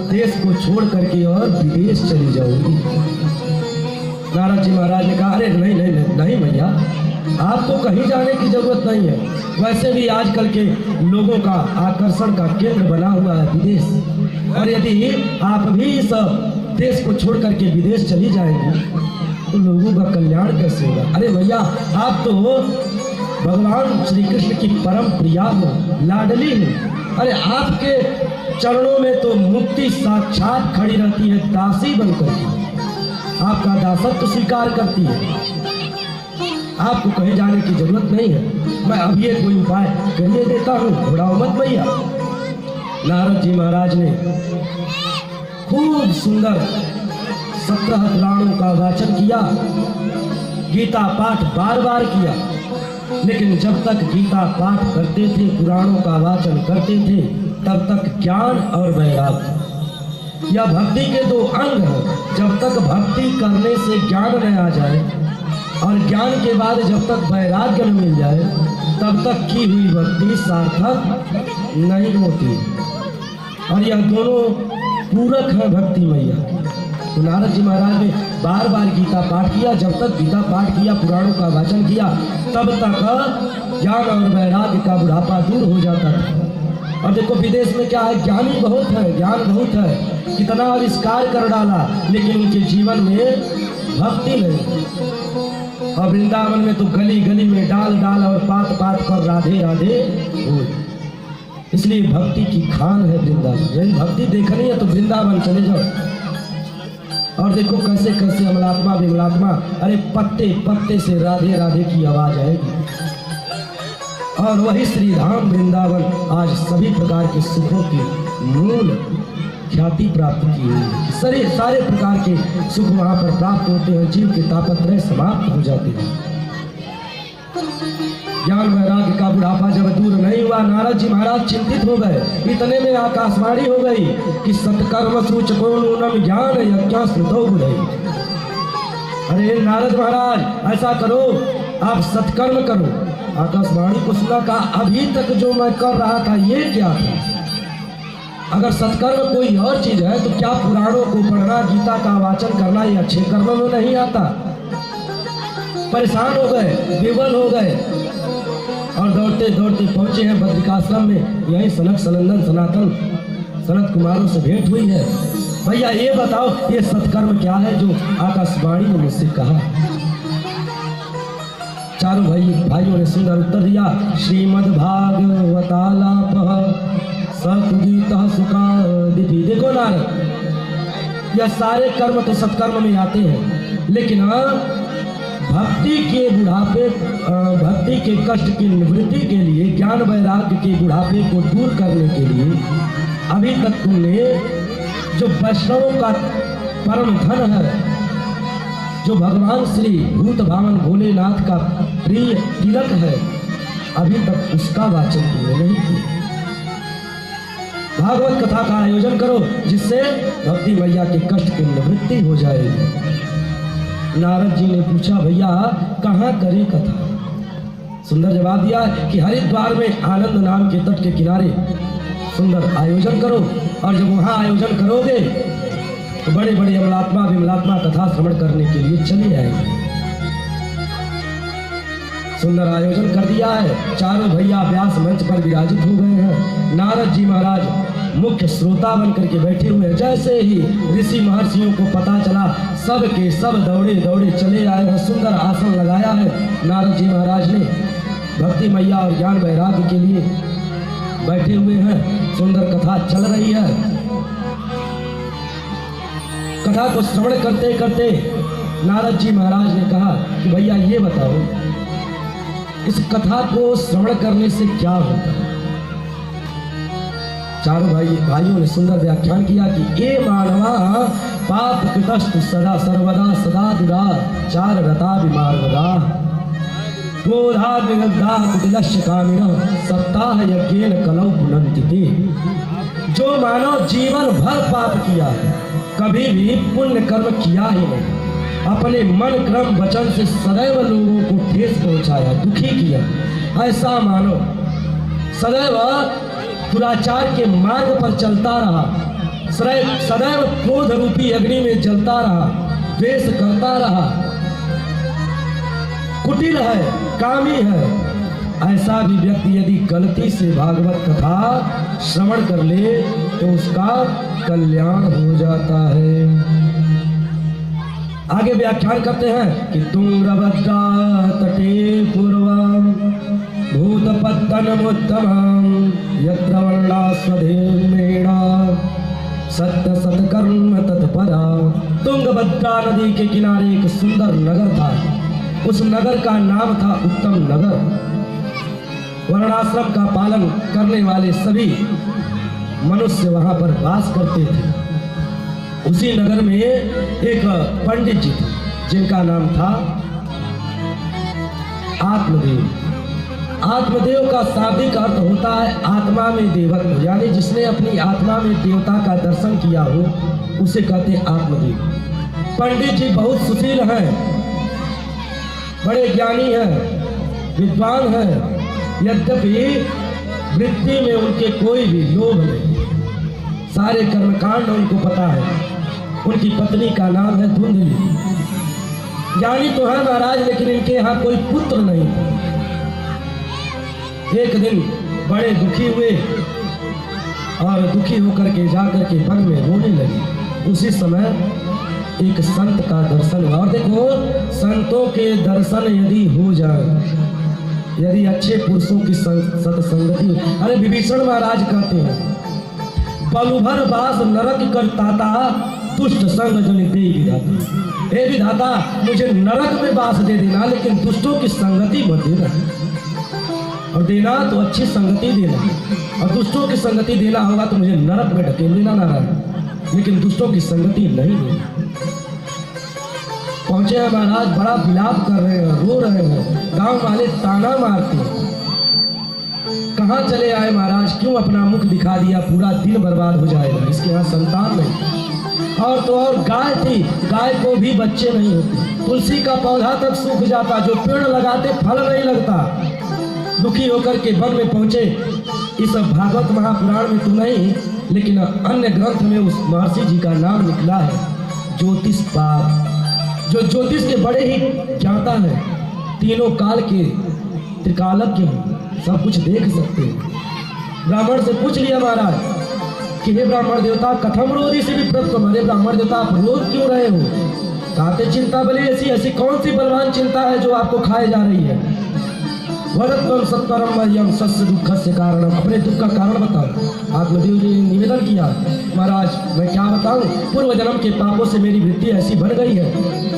देश को छोड़ करके और विदेश चली जाऊंगी। नारद जी महाराज ने कहा, अरे नहीं नहीं नहीं, नहीं भैया, आपको कहीं जाने की जरूरत नहीं है। वैसे भी आजकल के लोगों का आकर्षण का केंद्र बना हुआ है विदेश, और यदि आप भी इस देश को छोड़ करके विदेश चली जाएंगी तो लोगों का कल्याण कैसे होगा? अरे भैया, आप तो भगवान श्री कृष्ण की परम प्रिया हो, लाडली हो। अरे आपके चरणों में तो मुक्ति साक्षात खड़ी रहती है, दासी बनकर के आपका दासत्व स्वीकार करती है। आपको कहीं जाने की जरूरत नहीं है। मैं अभी एक कोई उपाय करिए देता हूँ, घबराओ मत भैया। नारद जी महाराज ने खूब सुंदर 17 पुराणों का वाचन किया, गीता पाठ बार बार किया, लेकिन जब तक गीता पाठ करते थे, पुराणों का वाचन करते थे, तब तक ज्ञान और वैराग्य या भक्ति के दो अंग हैं। जब तक भक्ति करने से ज्ञान न आ जाए और ज्ञान के बाद जब तक वैराग्य न मिल जाए, तब तक की हुई भक्ति सार्थक नहीं होती। और यह दोनों पूरक है भक्ति मैया। तो नारद जी महाराज ने बार बार गीता पाठ किया। जब तक गीता पाठ किया, पुराणों का वाचन किया, तब तक ज्ञान और वैराग्य का बुढ़ापा दूर हो जाता था। और देखो विदेश में क्या है, ज्ञानी बहुत है, ज्ञान बहुत है, कितना आविष्कार कर डाला, लेकिन उनके जीवन में भक्ति नहीं। और वृंदावन में तो गली गली में डाल डाल और पात पात पर राधे राधे हो। इसलिए भक्ति की खान है वृंदावन। यदि भक्ति देखनी है तो वृंदावन चले जाओ और देखो कैसे कैसे अमलात्मा विमलात्मा, अरे पत्ते पत्ते से राधे राधे की आवाज आएगी। और वही श्री धाम वृंदावन आज सभी प्रकार के सुखों की मूल ख्याति प्राप्त की हुई है। सारे प्रकार के सुख वहां पर प्राप्त होते हैं, जीव के तापत्रय समाप्त हो जाते हैं। ज्ञान वैराग्य का बुढ़ापा जब दूर नहीं हुआ, नारद जी महाराज चिंतित हो गए। इतने में आकाशवाणी हो गई कि सत्कर्म सूचको नूनम ज्ञान यज्ञ स्मृतो बुधै। अरे नारद महाराज, ऐसा करो, आप सत्कर्म करो। आकाशवाणी को सुना, कहा अभी तक जो मैं कर रहा था ये क्या था? अगर सत्कर्म कोई और चीज है तो क्या पुराणों को पढ़ना, गीता का वाचन करना ये अच्छे कर्मों में नहीं आता? परेशान हो गए, विवल हो गए और दौड़ते दौड़ते पहुंचे हैं बद्रिकाश्रम में। यही सनक सनंदन सनातन सनत कुमारों से भेंट हुई है। भैया ये बताओ, ये सत्कर्म क्या है जो आकाशवाणी ने मुझसे कहा? चारों भाइयों ने सुंदर उत्तर दिया, श्रीमद् भागवतालाप सतगीत सुखादिति। देखो नारद, यह सारे कर्म तो सत्कर्म में आते हैं, लेकिन भक्ति के बुढ़ापे, भक्ति के कष्ट की निवृत्ति के लिए, ज्ञान वैराग्य के बुढ़ापे को दूर करने के लिए अभी तक तुमने जो वैष्णवों का परम धन है, जो भगवान श्री भूत भावन भोलेनाथ का प्रिय तिलक है, अभी तक उसका वाचन तुमने नहीं किया। भागवत कथा का आयोजन करो जिससे भक्ति मैया के कष्ट की निवृत्ति हो जाएगी। नारद जी ने पूछा, भैया कहाँ करें कथा? सुंदर जवाब दिया कि हरिद्वार में आनंद नाम के तट के किनारे सुंदर आयोजन करो, और जब वहाँ आयोजन करोगे तो बड़े बड़े अमलात्मा विमलात्मा कथा श्रवण करने के लिए चले आएंगे। सुंदर आयोजन कर दिया है। चारों भैया व्यास मंच पर विराजित हो गए हैं। नारद जी महाराज मुख्य श्रोता बन करके बैठे हुए हैं। जैसे ही ऋषि महर्षियों को पता चला, सब के सब दौड़े दौड़े चले आए हैं। सुंदर आसन लगाया है नारद जी महाराज ने, भक्ति मैया और ज्ञान वैराग्य के लिए बैठे हुए हैं। सुंदर कथा चल रही है। कथा को श्रवण करते करते नारद जी महाराज ने कहा कि भैया ये बताओ, इस कथा को श्रवण करने से क्या होता है? चारों भाइयों ने सुंदर व्याख्यान किया कि ए मानवा पाप कृतस्तु सदा सर्वदा सदा दुरा चार रता विमार्गदा क्रोधा विगद्धा कुटिलस्य कामिनः सप्ताह यज्ञेन कलौ पुनन्ति ते। जो मानव जीवन भर पाप किया है, कभी भी पुण्य कर्म किया ही नहीं, अपने मन क्रम वचन से सदैव लोगों को ठेस पहुंचाया, दुखी किया। ऐसा मानो सदैव दुराचार के मार्ग पर चलता रहा, सदैव क्रोध रूपी अग्नि में जलता रहा, द्वेष करता रहा, कुटिल है, कामी है। ऐसा भी व्यक्ति यदि गलती से भागवत कथा श्रवण कर ले तो उसका कल्याण हो जाता है। आगे व्याख्यान करते हैं कि तुंगभद्रा तटे पूर्वम भूतपत्तनमुत्तमं यत्र वर्णास्वधेर्मेणा सत्य सत्कर्म तत्परा। तुंगभद्रा नदी के किनारे एक सुंदर नगर था। उस नगर का नाम था उत्तम नगर। वर्णाश्रम का पालन करने वाले सभी मनुष्य वहां पर वास करते थे। उसी नगर में एक पंडित जी थे जिनका नाम था आत्मदेव। आत्मदेव का शाब्दिक अर्थ होता है आत्मा में देवत्व, यानी जिसने अपनी आत्मा में देवता का दर्शन किया हो उसे कहते हैं आत्मदेव। पंडित जी बहुत सुशील हैं, बड़े ज्ञानी हैं, विद्वान हैं, यद्यपि वृत्ति में उनके कोई भी लोभ नहीं, सारे कर्मकांड उनको पता है। उनकी पत्नी का नाम है धुंधली। ज्ञानी तो है महाराज, लेकिन इनके यहाँ कोई पुत्र नहीं। एक दिन बड़े दुखी हुए और दुखी होकर के जाकर के वन में रोने लगे। उसी समय एक संत का दर्शन हुआ। और देखो, संतों के दर्शन यदि हो जाए, यदि अच्छे पुरुषों की सत्संगति, अरे विभीषण महाराज कहते हैं बलुभर बास नरक कर ताता दुष्ट संग जन दे विधाता। हे विधाता, मुझे नरक में बास दे देना, लेकिन दुष्टों की संगति मत देना। और देना तो अच्छी संगति देना, और दुष्टों की संगति देना होगा तो मुझे नरक में ढकेल देना नारायण, लेकिन दुष्टों की संगति नहीं देना। पहुंचे हैं महाराज, बड़ा विलाप कर रहे हैं, रो रहे हैं, गांव वाले ताना मारते हैं। कहाँ चले आए महाराज, क्यों अपना मुख दिखा दिया, पूरा दिन बर्बाद हो जाएगा, इसके यहाँ संतान नहीं। और तो और गाय थी, गाय को भी बच्चे नहीं होते। तुलसी का पौधा तक सूख जाता, जो पेड़ लगाते फल नहीं लगता। दुखी होकर के वन में पहुंचे। इस भागवत महापुराण में तो नहीं, लेकिन अन्य ग्रंथ में उस महर्षि जी का नाम निकला है ज्योतिष पाद, जो ज्योतिष के बड़े ही ज्ञाता है, तीनों काल के त्रिकालज्ञ हैं, सब कुछ देख सकते हैं। ब्राह्मण से पूछ लिया महाराज कि हे ब्राह्मण देवता, कथम रोधी से भी प्रत्युम, अरे ब्राह्मण देवता आप रोज क्यों रहे हो? कहते चिंता बोले ऐसी ऐसी कौन सी बलवान चिंता है जो आपको खाए जा रही है? वरत्वम सत्वरम वयम सस्य दुख से कारणम, अपने दुख का कारण बताओ। आत्मदेव जी ने निवेदन किया, महाराज मैं क्या बताऊं, पूर्व जन्म के पापों से मेरी वृत्ति ऐसी बन गई है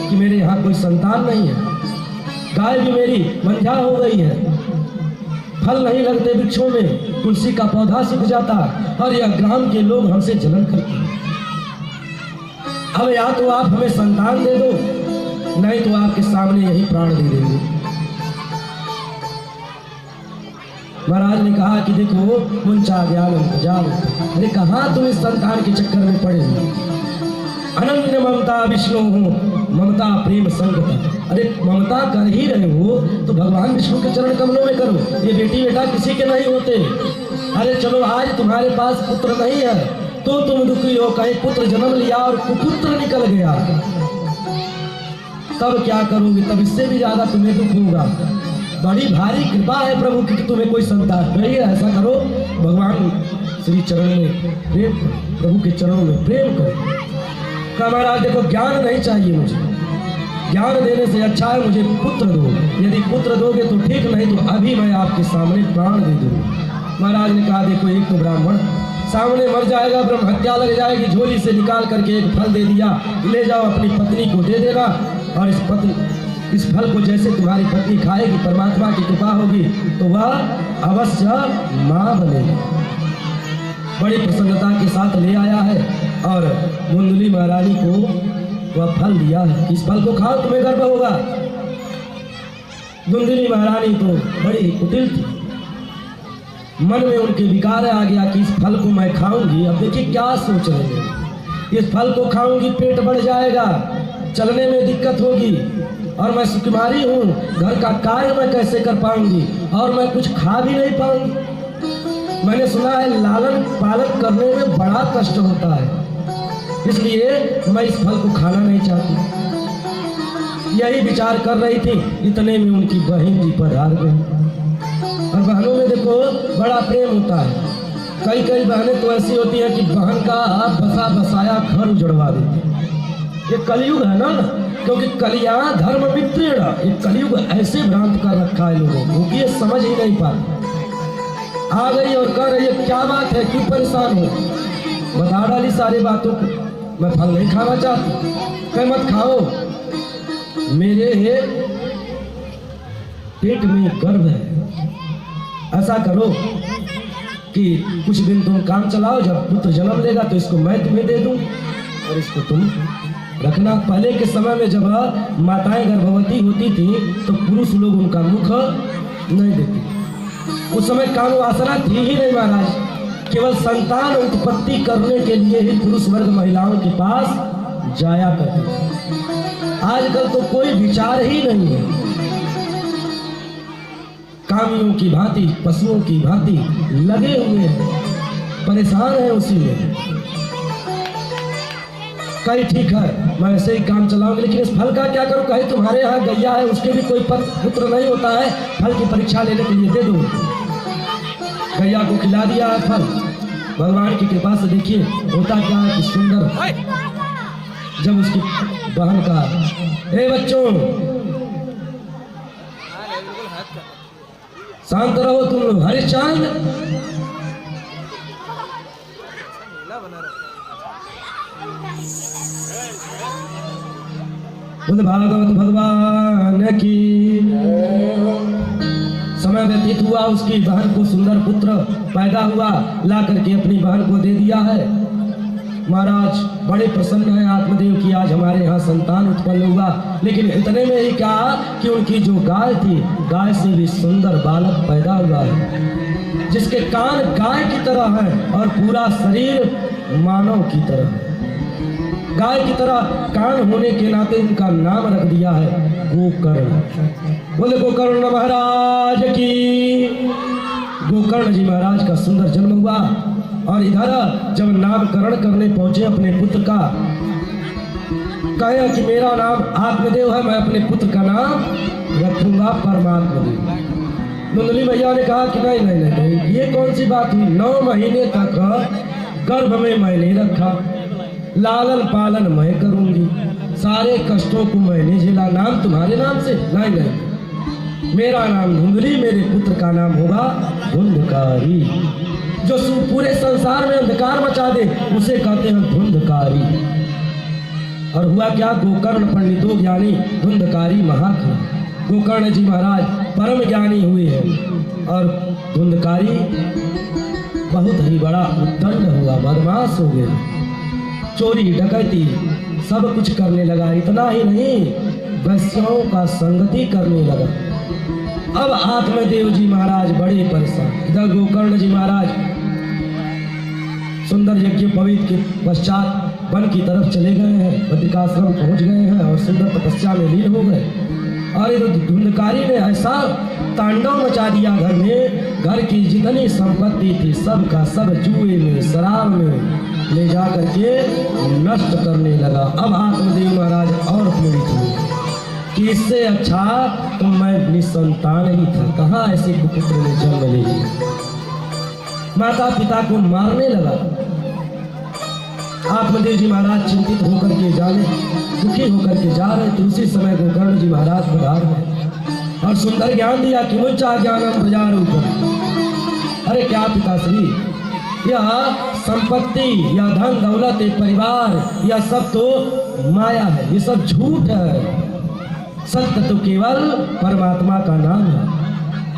कि मेरे यहाँ कोई संतान नहीं है। गाय भी मेरी बंध्या हो गई है, फल नहीं लगते वृक्षों में, तुलसी का पौधा सूख जाता, और यह ग्राम के लोग हमसे जलन करते हैं। अब या तो आप हमें संतान दे दो, नहीं तो आपके सामने यही प्राण दे देंगे। महाराज ने कहा कि देखो मुंचा ज्ञान जाओ, अरे कहाँ तुम इस संतान के चक्कर में पड़े हो? अनन्य ममता विष्णु हो, ममता प्रेम संगता। अरे ममता कर ही रहे हो तो भगवान विष्णु के चरण कमलों में करो। ये बेटी बेटा किसी के नहीं होते। अरे चलो आज तुम्हारे पास पुत्र नहीं है तो तुम दुखी हो, कहीं पुत्र जन्म लिया और कुपुत्र निकल गया, तब क्या करोगे? तब इससे भी ज्यादा तुम्हें दुख होगा। बड़ी भारी कृपा है प्रभु की तुम्हें कोई संतान नहीं है। ऐसा करो, भगवान श्री चरण में प्रेम, प्रभु के चरणों में प्रेम करो। कहा महाराज देखो ज्ञान नहीं चाहिए मुझे, ज्ञान देने से अच्छा है मुझे पुत्र दो। यदि पुत्र दोगे तो ठीक, नहीं तो अभी मैं आपके सामने प्राण दे दूंगा। महाराज ने कहा देखो एक तो ब्राह्मण सामने मर जाएगा, ब्रह्म हत्या लग जाएगी, झोली से निकाल करके एक फल दे दिया, ले जाओ अपनी पत्नी को दे देना, और इस फल को जैसे तुम्हारी पत्नी खाएगी, परमात्मा की कृपा होगी तो वह अवश्य मां बनेगी। बड़ी प्रसन्नता के साथ ले आया है और धुंधली महारानी को वह फल दिया है कि इस फल को खाओ तुम्हें गर्भ होगा। धुंधली महारानी तो बड़ी कुटिल थी, मन में उनके विकार आ गया कि इस फल को मैं खाऊंगी। अब देखिए क्या सोच रहे हैं, इस फल को खाऊंगी पेट बढ़ जाएगा, चलने में दिक्कत होगी, और मैं सुकुमारी हूँ, घर का कार्य मैं कैसे कर पाऊंगी, और मैं कुछ खा भी नहीं पाऊंगी। मैंने सुना है लालन पालन करने में बड़ा कष्ट होता है, इसलिए मैं इस फल को खाना नहीं चाहती। यही विचार कर रही थी, इतने में उनकी बहन जी पधार गई। और बहनों में देखो बड़ा प्रेम होता है। कई कई बहनें तो ऐसी होती हैं कि बहन का बसा बसाया घर उजड़वा देती है। ये कलयुग है ना, क्योंकि कलिया धर्म मित्रेण, ये कलयुग ऐसे भ्रांत कर रखा है लोगों को कि ये समझ ही नहीं पाते। आ गई और कह रही है क्या बात है, क्यों परेशान हो, बता डाली सारी बातों को। मैं फल नहीं खाना चाहती। कह मत खाओ, मेरे पेट में गर्भ है। ऐसा करो कि कुछ दिन तुम काम चलाओ, जब पुत्र जन्म लेगा तो इसको मैं तुम्हें दे दूं और इसको तुम रखना। पहले के समय में जब माताएं गर्भवती होती थी तो पुरुष लोग उनका मुख नहीं देते। उस समय काम वासना थी ही नहीं महाराज, केवल संतान उत्पत्ति करने के लिए ही पुरुष वर्ग महिलाओं के पास जाया करते थे। आजकल तो कोई विचार ही नहीं है। कामियों की भांति, पशुओं की भांति लगे हुए हैं, परेशान है उसी में। कहीं ठीक है, मैं ऐसे ही काम चलाऊंगी, लेकिन इस फल का क्या करूं? कहीं तुम्हारे यहाँ गैया है, उसके भी कोई पुत्र नहीं होता है, फल की परीक्षा लेने के लिए दे दो। गैया को खिला दिया है फल। भगवान की कृपा से देखिए होता क्या है कि सुंदर जब उसकी बहन का, ए बच्चों शांत रहो तुम लोग, हरिश्चंद्र बोले भागवत भगवान की। समय व्यतीत हुआ, उसकी बहन को सुंदर पुत्र पैदा हुआ, ला करके अपनी बहन को दे दिया है। महाराज बड़े प्रसन्न हैं आत्मदेव की आज हमारे यहाँ संतान उत्पन्न हुआ। लेकिन इतने में ही क्या कि उनकी जो गाय थी, गाय से भी सुंदर बालक पैदा हुआ है, जिसके कान गाय की तरह है और पूरा शरीर मानव की तरह है। गाय की तरह कान होने के नाते उनका नाम रख दिया है गोकर्ण। बोले गोकर्ण महाराज की। गोकर्ण जी महाराज का सुंदर जन्म हुआ, और इधर जब नामकरण करने पहुंचे अपने पुत्र का, कहे कि मेरा नाम आत्मदेव है, मैं अपने पुत्र का नाम रखूंगा परमात्मदेव। नंदली भैया ने कहा कि नहीं नहीं नहीं, ये कौन सी बात हुई, 9 महीने तक गर्भ में मैं नहीं रखा, लालन पालन मैं करूंगी, सारे कष्टों को मैंने झेला, नाम तुम्हारे नाम से नहीं नहीं, मेरा नाम धुंधली, मेरे पुत्र का नाम होगा धुंधकारी। जो पूरे संसार में अंधकार मचा दे उसे कहते हैं धुंधकारी। और हुआ क्या, गोकर्ण पंडितों ज्ञानी धुंधकारी महात्मा। गोकर्ण जी महाराज परम ज्ञानी हुए हैं, और धुंधकारी बहुत ही बड़ा उद्दंड हुआ, बदमाश हो गया, चोरी डकैती सब कुछ करने लगा। इतना ही नहीं, वैश्यों का संगति करने लगा। अब आत्मदेव जी महाराज बड़े परेशान। इधर गोकर्ण जी महाराज सुंदर यज्ञ पवित्र के पश्चात वन की तरफ चले गए हैं, बद्रिकाश्रम पहुंच गए हैं और सुंदर तपस्या में लीन हो गए। और इधर धुंधकारी ने ऐसा तांडव मचा दिया घर में, घर की जितनी संपत्ति थी सब का सब जुए में, शराब में ले जा करके नष्ट करने लगा। अब आत्मदेव महाराज और पीड़ित हुए कि इससे अच्छा तो मैं निसंतान ही था, कहाँ ऐसे पुत्र ने जन्म ले लिया। माता पिता को मारने लगा। आत्मदेव जी महाराज चिंतित होकर के जाने, दुखी होकर के जा रहे थे, उसी समय गोकर्ण जी महाराज पधार गए और सुंदर ज्ञान दिया कि मुझा ज्ञानम प्रजारूप। अरे क्या पिताश्री, यह संपत्ति या धन दौलत, परिवार, यह सब तो माया है, ये सब झूठ है। सत्य तो केवल परमात्मा का नाम है,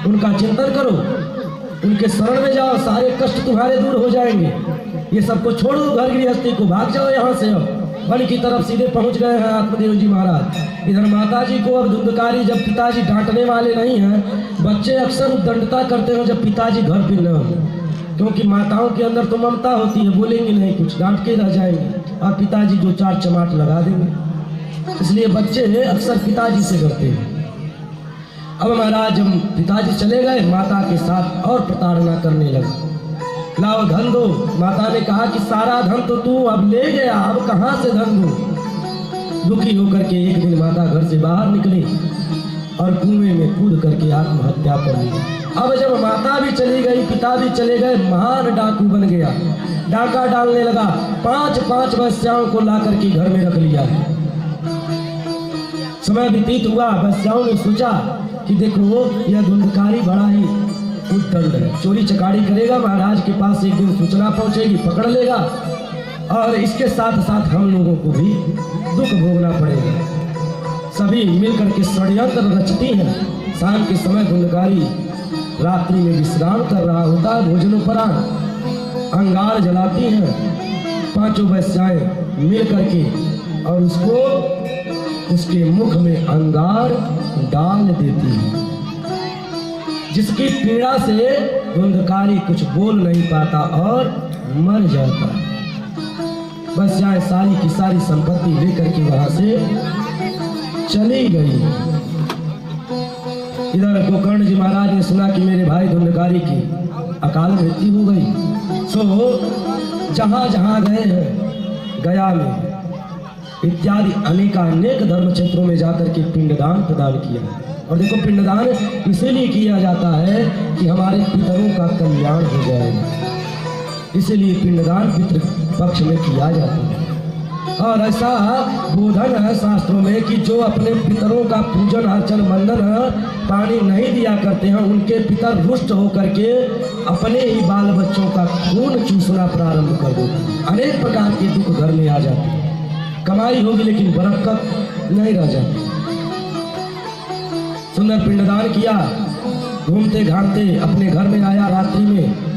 उनका चिंतन करो, उनके शरण में जाओ, सारे कष्ट तुम्हारे दूर हो जाएंगे। ये सबको छोड़ दो, घर गृहस्थी को, भाग जाओ यहाँ से। अब वन की तरफ सीधे पहुंच गए हैं आत्मदेव जी महाराज। इधर माता जी को अब धुंधकारी, जब पिताजी डांटने वाले नहीं हैं, बच्चे अक्सर उद्दंडता करते हैं जब पिताजी घर पे न हो, क्योंकि माताओं के अंदर तो ममता होती है, बोलेंगे नहीं कुछ, डांट के रह जाएंगे और पिताजी 2-4 चमाट लगा देंगे। इसलिए बच्चे अक्सर पिताजी से डरते हैं। अब महाराज जब पिताजी चले गए, माता के साथ और प्रताड़ना करने लगा। लाओ धन दो। माता ने कहा कि सारा धन तो तू अब ले गया, अब कहाँ से धन दूं? दुखी होकर के एक दिन माता घर से बाहर निकली और कुएं में कूद करके आत्महत्या कर ली। अब जब माता भी चली गई, पिता भी चले गए, महान डाकू बन गया, डाका डालने लगा। 5-5 वैश्याओं को ला करके घर में रख लिया। समय व्यतीत हुआ, वैश्याओं ने सोचा कि देखो यह धुंधकारी बड़ा ही उद्दंड है, चोरी चकारी करेगा, महाराज के पास एक दिन सूचना पहुंचेगी, पकड़ लेगा और इसके साथ साथ हम लोगों को भी दुख भोगना पड़ेगा। सभी मिलकर के षड्यंत्र रचती हैं। शाम के समय धुंधकारी रात्रि में विश्राम कर रहा होता है, भोजनोपरांत अंगार जलाती हैं 5 वैश्याएं मिल करके और उसको उसके मुख में अंगार डाल देती है, जिसकी पीड़ा से धुंधकारी कुछ बोल नहीं पाता और मर जाता है। वैश्याएं सारी की सारी संपत्ति लेकर के वहां से चली गई। इधर गोकर्ण जी महाराज ने सुना कि मेरे भाई धुंधकारी की अकाल मृत्यु हो गई। सो जहां जहां गए हैं, गया में इत्यादि अनेक धर्म क्षेत्रों में जाकर के पिंडदान प्रदान किया। और देखो पिंडदान इसीलिए किया जाता है कि हमारे पितरों का कल्याण हो जाएगा, इसीलिए पिंडदान पितृ पक्ष में किया जाता है। और ऐसा बोधन है शास्त्रों में कि जो अपने पितरों का पूजन अर्चन मंडन पानी नहीं दिया करते हैं, उनके पितर रुष्ट होकर के अपने ही बाल बच्चों का खून चूसना प्रारंभ कर देते हैं। अनेक प्रकार के दुख घर में आ जाते हैं। कमाई होगी लेकिन बरकत नहीं रह जाती। सुंदर पिंडदान किया, घूमते घामते अपने घर में आया। रात्रि में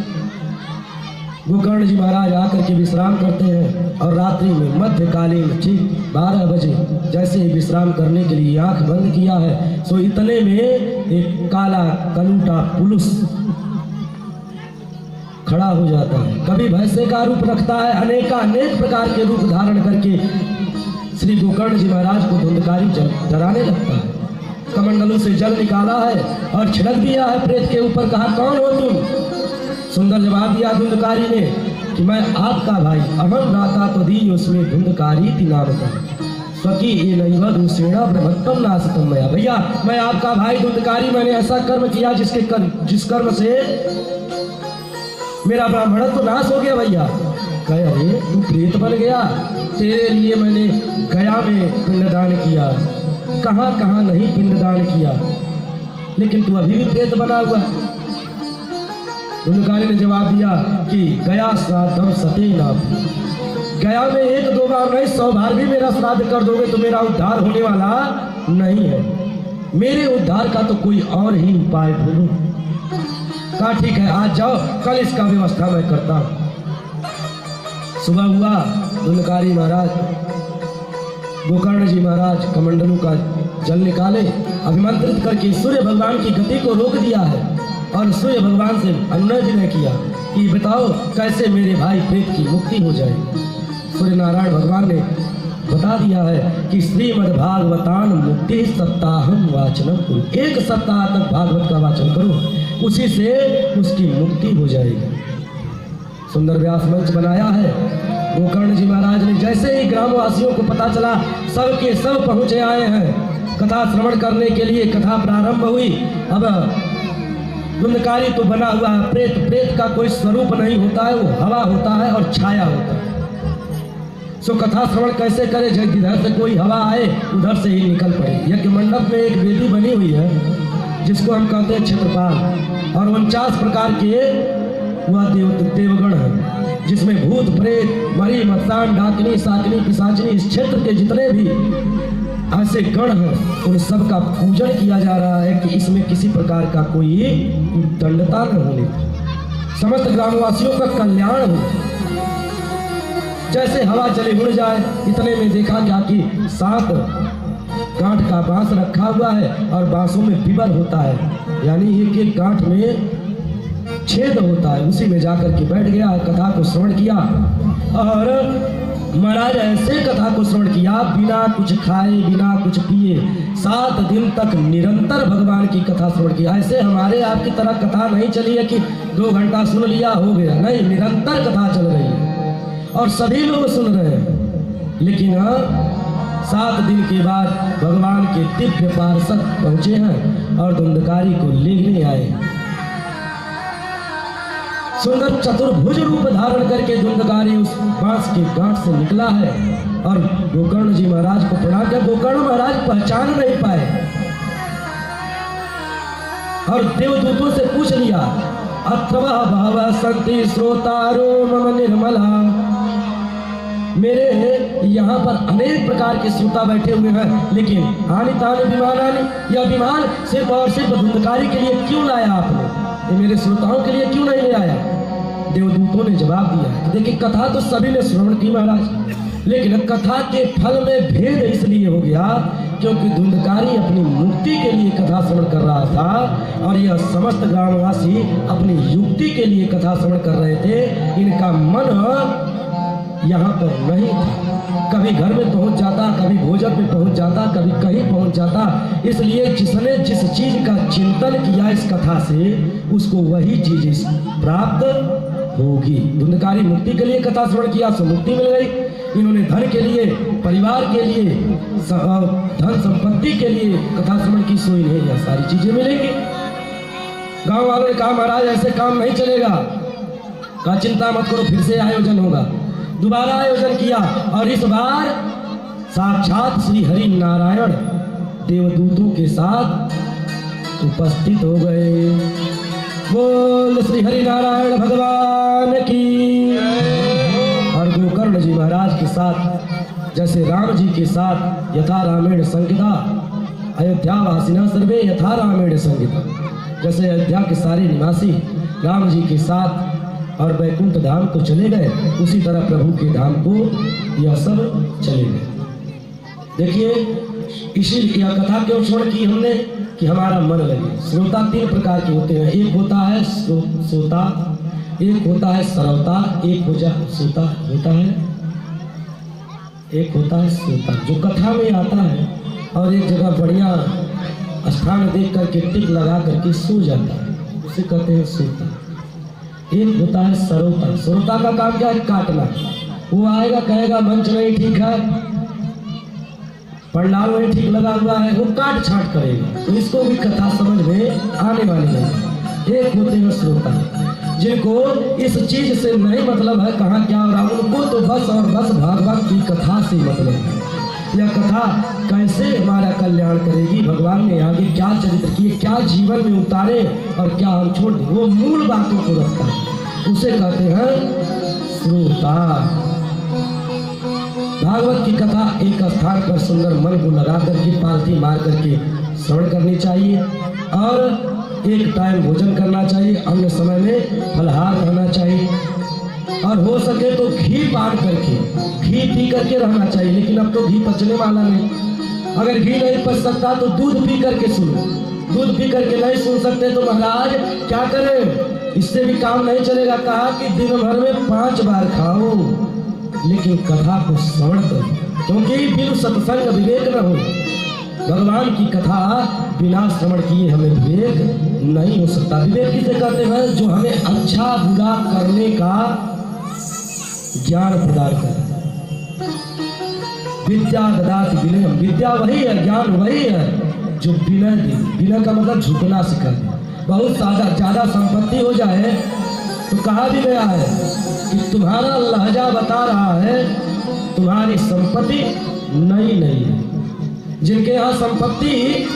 गोकर्ण जी महाराज आकर के विश्राम करते हैं और रात्रि में मध्यकालीन ठीक 12 बजे जैसे ही विश्राम करने के लिए आंख बंद किया है, सो इतने में एक काला कलूटा पुरुष खड़ा हो जाता है। कभी भैंसे का रूप रखता है, अनेक प्रकार के रूप धारण करके श्री गोकर्ण जी महाराज को धुंधकारी डराने लगता है। कमंडलों से जल निकाला है और छिड़क दिया है प्रेत के ऊपर। कहा कौन हो तुम? सुंदर जवाब दिया धुंधकारी ने कि मैं आपका भाई, अहम राता तो दी उसमें धुंधकारी थी नाम का स्वकी ये नहीं दूसरेणा ब्रह्मत्म नाशतम मया। भैया मैं आपका भाई धुंधकारी, मैंने ऐसा कर्म किया जिस कर्म से मेरा ब्राह्मणत्व तो नाश हो गया। भैया कहे अरे तू प्रेत बन गया, तेरे लिए मैंने गया में पिंडदान किया, कहाँ कहाँ नहीं पिंडदान किया, लेकिन तू अभी भी प्रेत बना हुआ। धुंधकारी ने जवाब दिया कि गया श्राद्धम सते नाम, गया में 1-2 बार नहीं 100 बार भी मेरा श्राद्ध कर दोगे तो मेरा उद्धार होने वाला नहीं है। मेरे उद्धार का तो कोई और ही उपाय ढूंढो। कहा ठीक है आज जाओ, कल इसका व्यवस्था मैं करता हूँ। सुबह हुआ, धुंधकारी महाराज गोकर्ण जी महाराज कमंडलों का जल निकाले, अभिमंत्रित करके सूर्य भगवान की गति को रोक दिया है और सूर्य भगवान से अनुनय किया कि बताओ कैसे मेरे भाई प्रेत की मुक्ति हो जाए। सूर्य नारायण भगवान ने बता दिया है कि श्रीमद् भागवतान मुक्ति सप्ताहम वाचनम करो, 1 सप्ताह तक भागवत का वाचन करो, उसी से उसकी मुक्ति हो जाएगी। सुंदर व्यास मंच बनाया है। गोकर्ण जी महाराज ने जैसे ही ग्रामवासियों को पता चला, सब के सब पहुंचे आए हैं कथा श्रवण करने के लिए। कथा प्रारंभ हुई। अब धुंधकारी तो बना हुआ है प्रेत, प्रेत का कोई स्वरूप नहीं होता है, वो हवा होता है और छाया होता है। सो कथा श्रवण कैसे करे, जब जिधर से कोई हवा आए उधर से ही निकल पड़े। यज्ञ मंडप में एक वेदी बनी हुई है जिसको हम कहते हैं क्षेत्रपाल, और 49 प्रकार के वह देवगण है, जिसमें भूत प्रेत मरी मत्सान डाकिनी साकिनी पिशाचिनी इस क्षेत्र के जितने भी ऐसे गण हैं उन सब का पूजन किया जा रहा है कि इसमें किसी प्रकार का कोई दंडता न होने, समस्त ग्रामवासियों का कल्याण हो। जैसे हवा चले उड़ जाए, इतने में देखा गया कि 7 गांठ का बांस रखा हुआ है और बांसों में बिबर होता है, यानी एक गांठ में छेद होता है। उसी में जाकर के बैठ गया, कथा को श्रवण किया और महाराज ऐसे कथा को श्रवण किया, बिना कुछ खाए बिना कुछ पिए 7 दिन तक निरंतर भगवान की कथा श्रवण किया। ऐसे हमारे आपकी तरह कथा नहीं चली है कि 2 घंटा सुन लिया हो गया, नहीं, निरंतर कथा चल रही है और सभी लोग सुन रहे हैं। लेकिन 7 दिन के बाद भगवान के दिव्य पार्षद पहुंचे हैं और धुंधकारी को लेने आए। सुंदर चतुर्भुज रूप धारण करके धुंधकारी उस बांस के गांठ से निकला है और गोकर्ण जी महाराज को प्रणाम किया। गोकर्ण महाराज पहचान नहीं पाए और देवदूतों से पूछ लिया, अथवा भाव संति श्रोतारो मम निर्मला, मेरे यहाँ पर अनेक प्रकार के श्रोता बैठे हुए हैं, लेकिन आनी तानी विमानानी, यह विमान सिर्फ और सिर्फ धुंधकारी के लिए क्यों लाया आपने, ये मेरे श्रोताओं के लिए क्यों नहीं ले आया? देवदूतों ने जवाब दिया, देखिए कथा तो सभी ने श्रवण की महाराज, लेकिन कथा के फल में भेद इसलिए हो गया क्योंकि धुंधकारी अपनी मुक्ति के लिए कथा श्रवण कर रहा था और यह समस्त ग्रामवासी अपनी युक्ति के लिए कथा श्रवण कर रहे थे। इनका मन यहाँ पर नहीं था, कभी घर में पहुंच जाता, कभी भोजन में पहुंच जाता, कभी कहीं पहुंच जाता। इसलिए जिसने जिस चीज का चिंतन किया इस कथा से, उसको वही चीज प्राप्त होगी। धुंधकारी मुक्ति के लिए कथा श्रवण किया, सो मुक्ति मिल गई। इन्होंने धन के लिए, परिवार के लिए, धन संपत्ति के लिए कथा श्रवण की, सोई नहीं, यह सारी चीजें मिलेंगी। गांव वालों ने कहा, महाराज ऐसे काम नहीं चलेगा, कहा चिंता मत करो, फिर से आयोजन होगा। दोबारा आयोजन किया और इस बार साक्षात श्री हरि नारायण देवदूतों के साथ उपस्थित हो गए। बोल श्री हरि नारायण भगवान की। और गोकर्ण जी महाराज के साथ, जैसे राम जी के साथ यथा रामेण संगीता, अयोध्या वासिना सर्वे यथा रामेण संगीता, जैसे अयोध्या के सारे निवासी राम जी के साथ और वैकुंठ धाम को चले गए, उसी तरह प्रभु के धाम को यह सब चले गए। देखिए, इसी यह कथा क्यों श्रवण की हमने कि हमारा मन लगे। श्रोता 3 प्रकार के होते हैं, एक होता है श्रोता, एक होता है श्रोता, एक श्रोता होता है, एक होता है श्रोता जो कथा में आता है और एक जगह बढ़िया स्थान देख करके टिक लगा करके सो जाता है, उसे कहते हैं श्रोता। एक होता है श्रोता, श्रोता का काम क्या है? काटना। वो आएगा कहेगा मंच नहीं ठीक है, पंडाल नहीं ठीक लगा हुआ है, वो काट छाट करेगा, तो इसको भी कथा समझ में आने वाली नहीं। एक होते हैं श्रोता, जिनको इस चीज से नहीं मतलब है कहाँ क्या हो रहा, उनको तो बस और बस भागवत की कथा से मतलब है। यह कथा कैसे हमारा कल्याण करेगी, भगवान ने आगे क्या चरित्र किए, क्या जीवन में उतारे और क्या हम छोड़ दें, वो मूल बातों को रखता है, उसे कहते हैं श्रोता। भागवत की कथा एक स्थान पर सुंदर मन को लगा करके पालथी मार करके श्रवण करनी चाहिए और एक टाइम भोजन करना चाहिए, अन्य समय में फलहार रहना चाहिए और हो सके तो घी बांध करके, घी पी करके रहना चाहिए। लेकिन अब तो घी पचने वाला नहीं, अगर घी नहीं पच सकता तो दूध पी करके सुनो, दूध पी करके नहीं सुन सकते तो महाराज क्या करें, इससे भी काम नहीं चलेगा। कहा कि दिन भर में 5 बार खाओ, लेकिन कथा को श्रवण करो, क्योंकि बिनु सत्संग विवेक न हो। भगवान की कथा बिना श्रवण किए हमें विवेक नहीं हो सकता। विवेक किसे कहते हैं? जो हमें अच्छा बुरा करने का ज्ञान प्रदान कर। विद्या ददाति विनयम, विद्या वही है, ज्ञान वही है जो विनय दे। विनय का मतलब झुकना सिखा दे। बहुत ज्यादा संपत्ति हो जाए तो कहा भी गया है कि तुम्हारा लहजा बता रहा है तुम्हारी संपत्ति नई नहीं है। जिनके यहाँ संपत्ति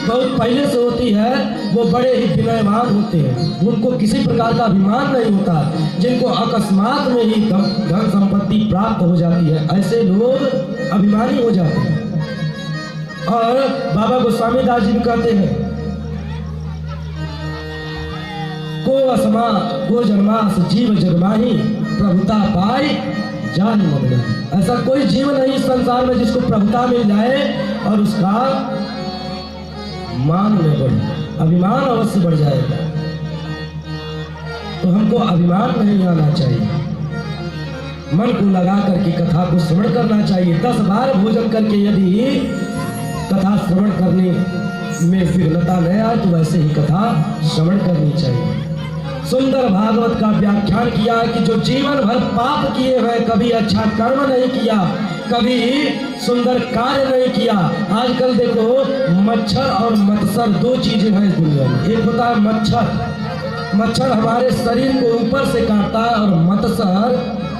बहुत पहले से होती है वो बड़े ही विनयवान होते हैं, उनको किसी प्रकार का अभिमान नहीं होता। जिनको अकस्मात में ही धन संपत्ति प्राप्त हो जाती है, ऐसे लोग अभिमानी हो जाते हैं। और बाबा गोस्वामी दास जी कहते हैं, को असमा को जन्मास जीव जन्माही प्रभुता पाई जान मग्न। ऐसा कोई जीव नहीं इस संसार में जिसको प्रभुता मिल जाए और उसका मान में बढ़े, अभिमान अवश्य बढ़ जाएगा। तो हमको अभिमान नहीं आना चाहिए। मन को लगा करके कथा को श्रवण करना चाहिए। 10 बार भोजन करके यदि कथा श्रवण करने में विघ्नता न आए तो वैसे ही कथा श्रवण करनी चाहिए। सुंदर भागवत का व्याख्यान किया कि जो जीवन भर पाप किए हैं, कभी अच्छा कर्म नहीं किया, कभी सुंदर कार्य नहीं किया। आजकल देखो मच्छर और मत्सर 2 चीजें हैं दुनिया में। एक होता है मच्छर, मच्छर हमारे शरीर को ऊपर से काटता है और मत्सर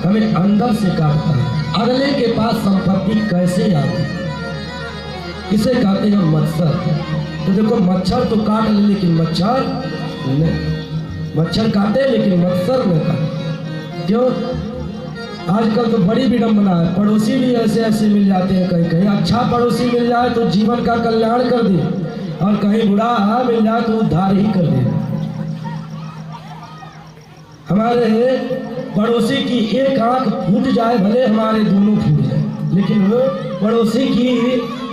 हमें अंदर से काटता है। अगले के पास संपत्ति कैसे आती, इसे कहते हैं मत्सर। तो देखो मच्छर तो काट ले, लेकिन मच्छर नहीं, मच्छर काटे लेकिन मत्सर न काटे। क्यों? आजकल तो बड़ी विडंबना है, पड़ोसी भी ऐसे ऐसे मिल जाते हैं। कहीं कहीं अच्छा पड़ोसी मिल जाए तो जीवन का कल्याण कर दे, और कहीं बुरा मिल जाए तो उद्धार ही कर दे। हमारे पड़ोसी की एक आंख फूट जाए, भले हमारे दोनों फूट जाए, लेकिन पड़ोसी की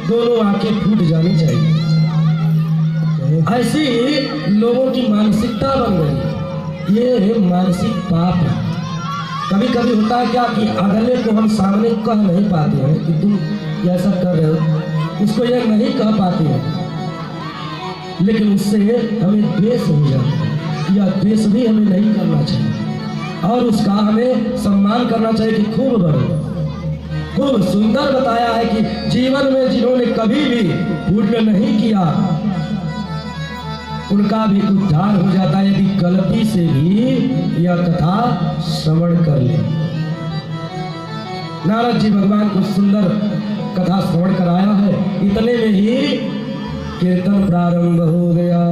दोनों आंखें फूट जानी चाहिए। ऐसी लोगों की मानसिकता बन गई, ये मानसिक पाप है। कभी कभी होता है क्या कि अगले को हम सामने कह नहीं पाते हैं कि तुम ऐसा कर रहे हो, उसको ये नहीं कह पाते हैं, लेकिन उससे हमें द्वेष हो जाता है। यह द्वेष भी हमें नहीं करना चाहिए और उसका हमें सम्मान करना चाहिए कि खूब बढ़ो। खूब सुंदर बताया है कि जीवन में जिन्होंने कभी भी पुण्य नहीं किया उनका भी उद्धार हो जाता है, यदि गलती से भी यह कथा श्रवण कर ले। नारद जी भगवान को सुंदर कथा श्रवण कराया है, इतने में ही कीर्तन प्रारंभ हो गया।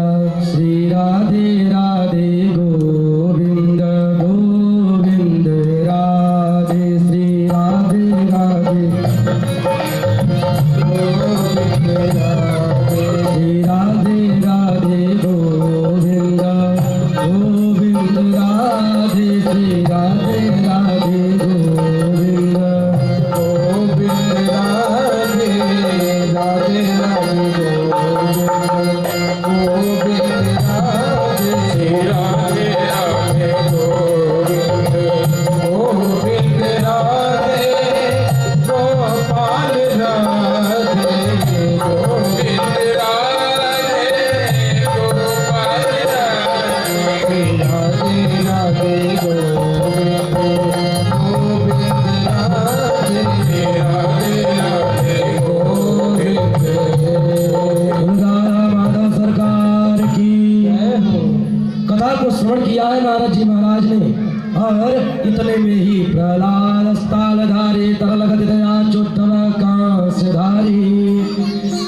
श्री राधे राधे गोविंद गोविंद राधे, श्री राधे राधे गोविंद राधे, श्री राधे राधे गोविंद गोविंद राधे, श्री राधे राधे गोविंद गोविंद राधे, राधे राधे गोविंद राधे, श्री राधे राधे गोविंद गोविंद राधे, गोपाल राधे गोविंद राधे, गोपाल राधे, राधे राधे गोविंद गोविंद राधे, राधे राधे गोविंद। माधव सरकार की कथा को श्रवण किया है नारद जी महाराज ने, और इतने में ही प्रहलाद स्थालधारी तरलगत दया चोत्तम कांस्यधारी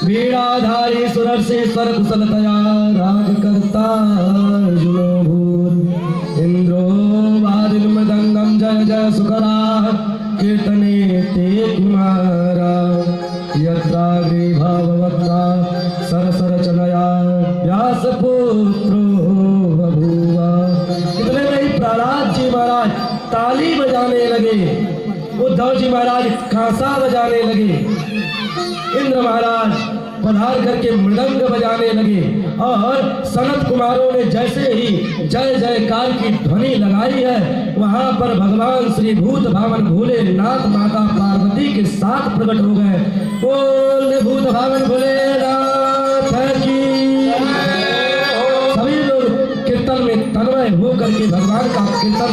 वीणाधारी सुरर्षि स्वर कुशलतया राग करता अर्जुनो भूर इंद्रो वादिल मृदंगम जय जय सुकरा कीर्तने ते कुमारा यत्राग्रे भागवता सरसर चलया व्यास पुत्रो बभूवा। इतने में ही प्रहलाद जी महाराज ताली बजाने लगे, उद्धव जी महाराज कांसा बजाने लगे, इंद्र महाराज पधार करके मृदंग बजाने लगे, और सनत कुमारों ने जैसे ही जय जयकार की ध्वनि लगाई है, वहां पर भगवान श्री भूत भावन भोलेनाथ माता पार्वती के साथ प्रकट हो गए। बोल भूत भावन भोलेनाथ की। सभी लोग कीर्तन में तन्मय हो करके भगवान का कीर्तन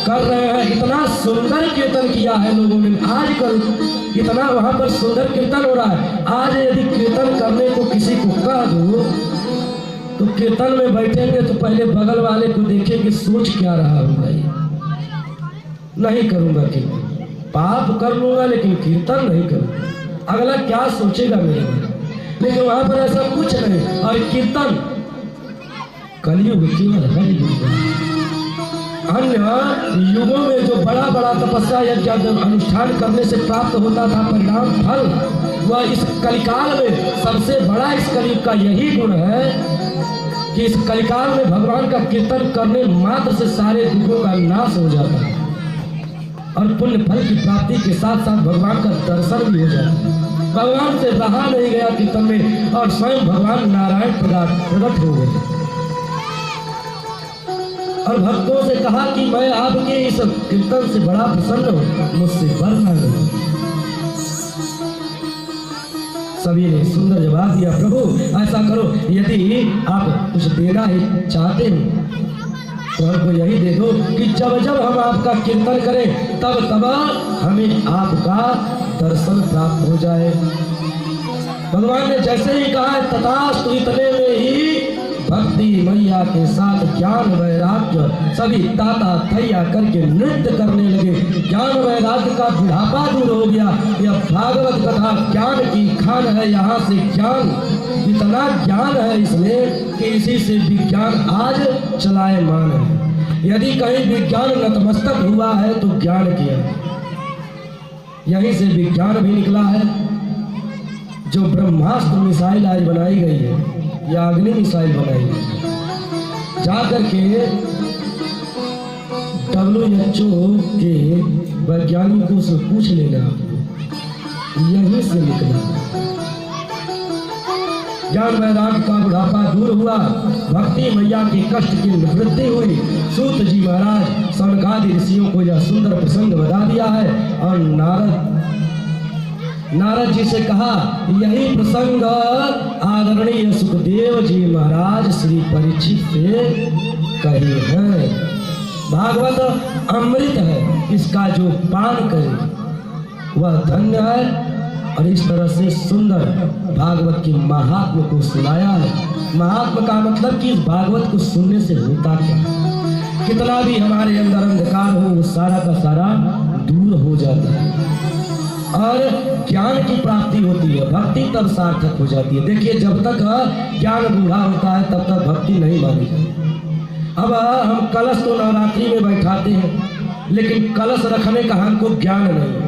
कर रहे हैं। इतना सुंदर कीर्तन किया है लोगों ने, आजकल इतना वहां पर सुंदर कीर्तन हो रहा है। आज यदि कीर्तन करने को किसी को कह दो तो कीर्तन में बैठेंगे तो पहले बगल वाले को देखें कि सोच क्या रहा होगा, ये नहीं करूंगा कीर्तन, पाप कर लूंगा लेकिन कीर्तन नहीं करूंगा, अगला क्या सोचेगा मेरे में। लेकिन वहां पर ऐसा कुछ नहीं। और कीर्तन कलयुग केवल है युग, अन्य युगों में जो बड़ा बड़ा तपस्या यज्ञ अनुष्ठान करने से प्राप्त होता था परिणाम फल, वह इस कलिकाल में सबसे बड़ा इस कलयुग का यही गुण है कि इस कलिकाल में भगवान का कीर्तन करने मात्र से सारे दुखों का नाश हो जाता है और पुण्य फल की प्राप्ति के साथ साथ भगवान का दर्शन भी हो जाता है। भगवान से रहा नहीं गया कीर्तन में और स्वयं भगवान नारायण प्रकट हो गए। और भक्तों से कहा कि मैं आपके इस कीर्तन से बड़ा प्रसन्न हूं, मुझसे बढ़ना नहीं। सभी ने सुंदर जवाब दिया, प्रभु ऐसा करो, यदि आप कुछ देना ही चाहते हो तो हमको यही दे दो कि जब जब हम आपका कीर्तन करें तब तब हमें आपका दर्शन प्राप्त हो जाए। भगवान ने जैसे ही कहा तथास्तु, इतने में ही भक्ति मैया के साथ ज्ञान वैराग्य सभी ताता थैया करके नृत्य करने लगे। ज्ञान वैराग्य का बुढ़ापा दूर हो गया। यह भागवत कथा ज्ञान की खान है। यहाँ से ज्ञान, इतना ज्ञान है इसमें कि इसी से विज्ञान आज चलायमान है। यदि कहीं विज्ञान नतमस्तक हुआ है तो ज्ञान किया, यहीं से विज्ञान भी निकला है। जो ब्रह्मास्त्र मिसाइल आज बनाई गई है या अग्नि मिसाइल बनाई गई, जाकर के WHO के वैज्ञानिकों से पूछ लेना, यहीं से निकला। ज्ञान वैराग्य का बुढ़ापा दूर हुआ, भक्ति मैया के कष्ट की निवृत्ति हुई। सूत जी महाराज सनकादि ऋषियों को यह सुंदर प्रसंग बता दिया है और नारद जी से कहा, यही प्रसंग आदरणीय सुखदेव जी महाराज श्री परीक्षित से कहे हैं। भागवत अमृत है, इसका जो पान करे वह धन्य है। और इस तरह से सुंदर भागवत की महात्म को सुनाया है। महात्म का मतलब कि इस भागवत को सुनने से होता क्या, कितना भी हमारे अंदर अंधकार हो वो सारा का सारा दूर हो जाता है और ज्ञान की प्राप्ति होती है। भक्ति तब सार्थक हो जाती है। देखिए, जब तक ज्ञान बूढ़ा होता है तब तक भक्ति नहीं मानी जाती। अब हम कलश तो नवरात्रि में बैठाते हैं, लेकिन कलश रखने का हमको ज्ञान नहीं,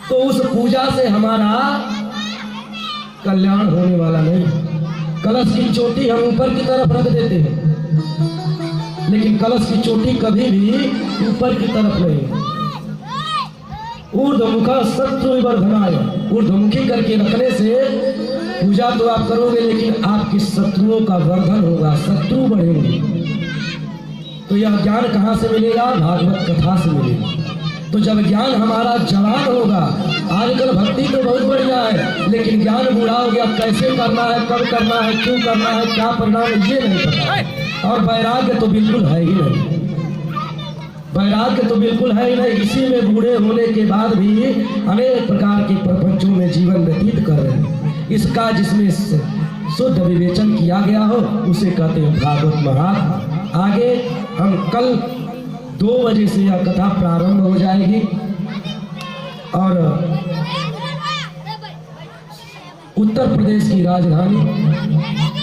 तो उस पूजा से हमारा कल्याण होने वाला नहीं। कलश की चोटी हम ऊपर की तरफ रख देते हैं, लेकिन कलश की चोटी कभी भी ऊपर की तरफ नहीं। ऊर्ध्वमुखा शत्रु वर्धनाय, ऊर्ध्वमुखी करके रखने से पूजा तो आप करोगे लेकिन आपके शत्रुओं का वर्धन होगा, शत्रु बढ़ेंगे। तो यह ज्ञान कहाँ से मिलेगा? भागवत कथा से मिलेगा। तो जब ज्ञान हमारा जवान होगा, आजकल भक्ति तो बहुत बढ़िया है, लेकिन ज्ञान बूढ़ा हो गया, कैसे करना है, कब करना है, क्यों करना है, क्या परिणाम है, ये नहीं पता। और वैराग्य तो बिल्कुल है ही नहीं, वैराग्य तो बिल्कुल है ही नहीं। इसी में बूढ़े होने के बाद भी अनेक प्रकार के प्रपंचों में जीवन व्यतीत कर रहे हैं। इसका जिसमें शुद्ध विवेचन किया गया हो उसे कहते हैं भागवत महात्म। आगे हम कल 2 बजे से यह कथा प्रारंभ हो जाएगी और उत्तर प्रदेश की राजधानी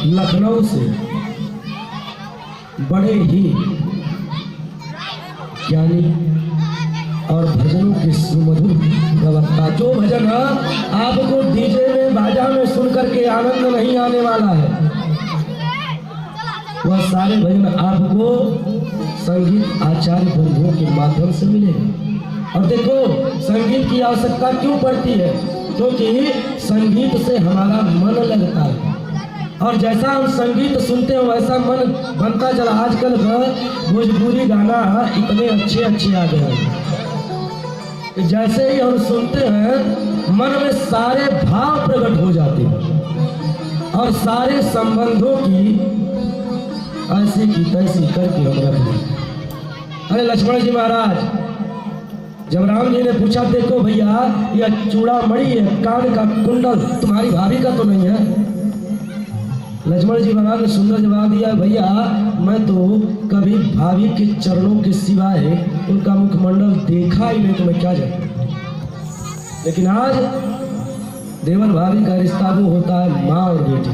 लखनऊ से बड़े ही ज्ञानी और भजनों के सुमधुर प्रवक्ता, जो भजन आपको डीजे में बाजा में सुन करके आनंद नहीं आने वाला है, वह सारे भजन आपको संगीत आचार्य बंधुओं के माध्यम से मिलेगा। और देखो, संगीत की आवश्यकता क्यों पड़ती है? क्योंकि संगीत से हमारा मन लगता है और जैसा हम संगीत सुनते हैं वैसा मन बनता चला। आजकल भोजपुरी गाना इतने अच्छे अच्छे आ गए हैं, जैसे ही हम सुनते हैं मन में सारे भाव प्रकट हो जाते हैं और सारे संबंधों की ऐसी की तैसी करके हम रख देते। अरे लक्ष्मण जी महाराज, जब राम जी ने पूछा, देखो भैया यह चूड़ा मणि है, कान का कुंडल तुम्हारी भाभी का तो नहीं है? लक्ष्मण जी महाराज ने सुंदर जवाब दिया, भैया मैं तो कभी भाभी के चरणों के सिवाय उनका मुखमंडल देखा ही नहीं, तो मैं क्या जानता। लेकिन आज देवर भाभी का रिश्ता वो होता है माँ और बेटी।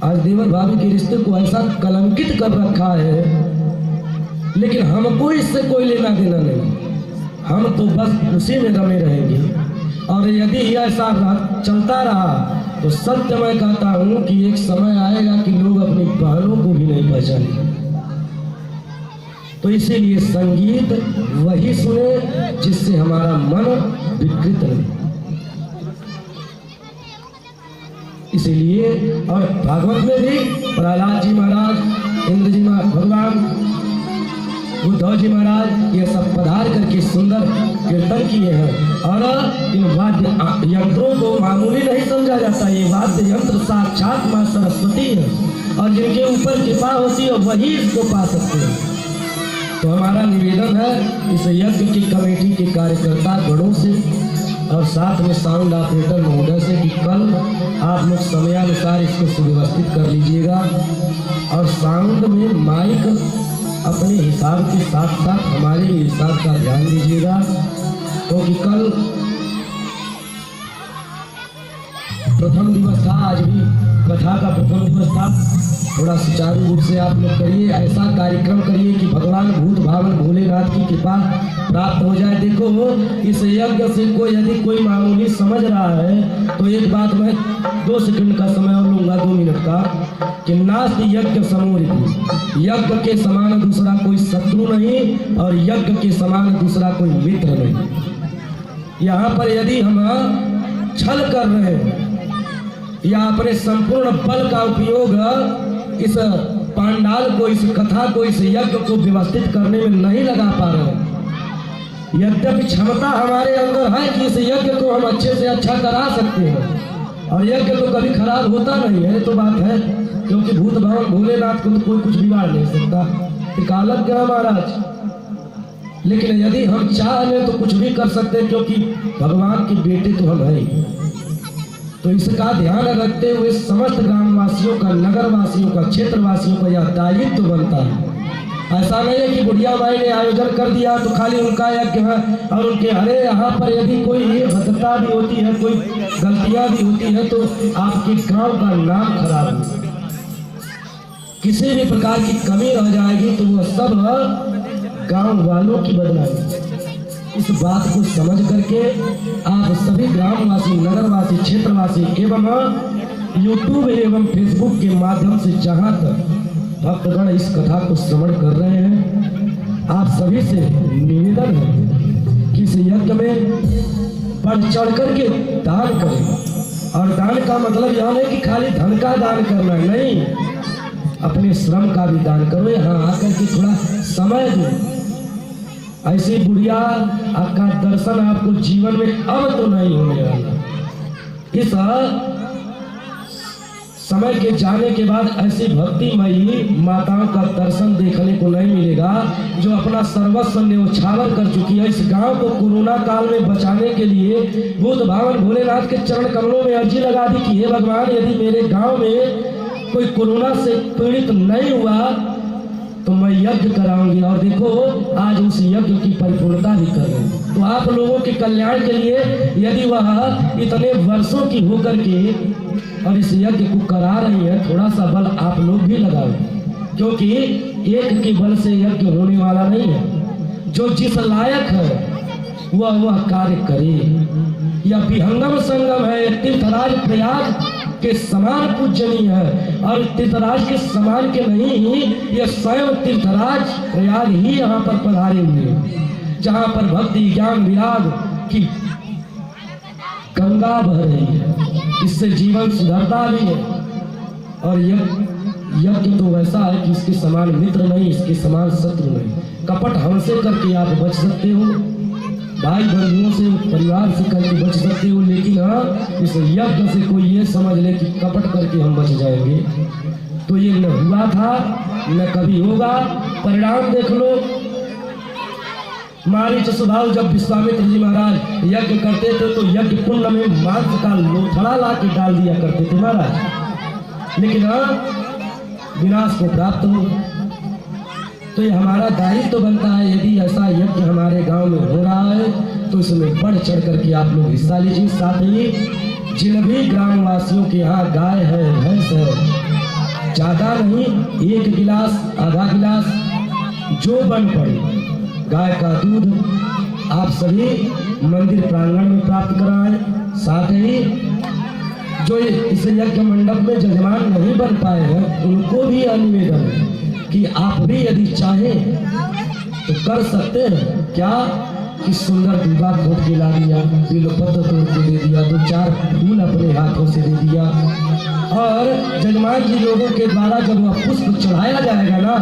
आज देवर भाभी के रिश्ते को ऐसा कलंकित कर रखा है, लेकिन हमको इससे कोई लेना देना नहीं। हम तो बस उसी में रमे रहेंगे। और यदि ऐसा चलता रहा तो सत्य मैं कहता हूँ कि एक समय आएगा कि लोग अपनी बहनों को भी नहीं पहचानेंगे। तो इसीलिए संगीत वही सुने जिससे हमारा मन विकृत रहे। इसीलिए और भागवत में भी प्रहलाद जी महाराज इंद्र जी भगवान उद्धव जी महाराज ये सब पधार करके सुंदर कीर्तन किए हैं। और इन वाद्य यंत्रों को मामूली नहीं समझा जाता, ये वाद्य यंत्र साक्षात मां सरस्वती है और जिनके ऊपर कृपा होती है वही इसको पा सकते हैं। तो हमारा निवेदन है इस यज्ञ की कमेटी के कार्यकर्ता गणों से और साथ में साउंड ऑपरेटर महोदय से कि कल आप लोग समयानुसार इसको सुव्यवस्थित कर लीजिएगा और साउंड में माइक अपने हिसाब के साथ साथ हमारे हिसाब का ध्यान दीजिएगा, क्योंकि कल प्रथम दिवस था, आज भी कथा का प्रथम दिवस था। थोड़ा सुचारू रूप से आप लोग करिए, ऐसा कार्यक्रम करिए कि भगवान भूत भावन भोलेनाथ की कृपा प्राप्त हो जाए। देखो इस यज्ञ से कोई यदि कोई मामूली समझ रहा है तो एक बात मैं 2 सेकंड का समय और लूंगा, 2 मिनट का, कि नास्ति यज्ञ समोरिति, यज्ञ के समान दूसरा कोई शत्रु नहीं और यज्ञ के समान दूसरा कोई मित्र नहीं। यहाँ पर यदि हम छल कर रहे हैं या अपने संपूर्ण बल का उपयोग इस पांडाल को, इस कथा को, इस यज्ञ को व्यवस्थित करने में नहीं लगा पा रहे हैं, यद्यपि क्षमता हमारे अंदर है कि इस यज्ञ को हम अच्छे से अच्छा करा सकते हैं और यज्ञ तो कभी खराब होता नहीं है, तो बात है, क्योंकि भूत भवन भोलेनाथ को तो कोई कुछ बिगाड़ नहीं सकता, कालक क्या महाराज। लेकिन यदि हम चाह लें तो कुछ भी कर सकते हैं, क्योंकि भगवान के बेटे तो हम हैं। तो इसका ध्यान रखते हुए समस्त ग्रामवासियों का, नगर वासियों का, क्षेत्र वासियों का यह दायित्व बनता है। ऐसा नहीं है कि बुढ़िया माई ने आयोजन कर दिया तो खाली उनका यज्ञ है और उनके, अरे यहाँ पर यदि कोई भद्रता भी होती है, कोई गलतियाँ भी होती है तो आपके गांव का नाम खराब हो, किसी भी प्रकार की कमी रह जाएगी तो वह सब गांव वालों की बदनामी। इस बात को समझ करके आप सभी ग्रामवासी, नगरवासी, क्षेत्रवासी एवं यूट्यूब एवं फेसबुक के माध्यम से जहां तक भक्तगण इस कथा को श्रवण कर रहे हैं, आप सभी से निवेदन है कि इस यज्ञ में बढ़ चढ़ करके दान करें। और दान का मतलब यह नहीं कि खाली धन का दान करना, नहीं, अपने श्रम का भी दान करो। यहाँ आकर के थोड़ा समय दो। ऐसी बुढ़िया का दर्शन आपको जीवन में अब तो नहीं होने वाला। इस समय के जाने के बाद ऐसी भक्तिमयी माताओं का दर्शन देखने को नहीं मिलेगा जो अपना सर्वस्व न्यौछावर कर चुकी है। इस गांव को कोरोना काल में बचाने के लिए भूत भावन भोलेनाथ के चरण कमलों में अर्जी लगा दी कि हे भगवान, यदि मेरे गांव में कोई कोरोना से पीड़ित नहीं हुआ तो मैं यज्ञ कराऊंगी। और देखो आज उस यज्ञ की परिपूर्णता भी कर रहे हैं। तो आप लोगों के कल्याण के लिए यदि वह इतने वर्षों की होकर के और इस यज्ञ को करा रही है, थोड़ा सा बल आप लोग भी लगाओ, क्योंकि एक के बल से यज्ञ होने वाला नहीं है। जो जिस लायक है वह कार्य करे। यह विहंगम संगम है, तीर्थराज प्रयाग के समान पूजनीय है और तीर्थराज के समान के नहीं, यह स्वयं तीर्थराज प्रयाग ही यहाँ पर पधारे हुए हैं, जहाँ पर भक्ति ज्ञान विराग की गंगा बह रही है। इससे जीवन सुधरता भी है। और यज्ञ तो वैसा है कि इसके समान मित्र नहीं, इसके समान शत्रु नहीं। कपट हमसे करके आप बच सकते हो, भाई बंधुओं से, परिवार से करके बच सकते हो, लेकिन इस यज्ञ से कोई ये समझ ले कि कपट करके हम बच जाएंगे, तो ये न हुआ था न कभी होगा। परिणाम देख लो। मारीच स्वभाव जब विश्वामित्र जी महाराज यज्ञ करते थे तो यज्ञ कुंड में मांस का लोथड़ा ला के डाल दिया करते थे महाराज, लेकिन विनाश को प्राप्त हो। तो ये हमारा दायित्व बनता है, यदि ऐसा यज्ञ हमारे गांव में हो रहा है तो इसमें बढ़ चढ़ करके आप लोग हिस्सा लीजिए। साथ ही जिन भी ग्रामवासियों के यहाँ गाय है, भैंस है, ज्यादा नहीं, 1 गिलास, आधा गिलास जो बन पड़े गाय का दूध आप सभी मंदिर प्रांगण में प्राप्त कराएं। साथ ही जो इस यज्ञ मंडप में जजमान नहीं बन पाए हैं उनको भी निवेदन है कि आप भी यदि चाहें तो कर सकते हैं। क्या कि सुंदर दूल्हा खोट के ला दिया, बिलपत्र तोड़ के दे दिया, 2-4 फूल अपने हाथों से दे दिया। और जजमान जी लोगों के द्वारा जब वह पुष्प चढ़ाया जाएगा ना,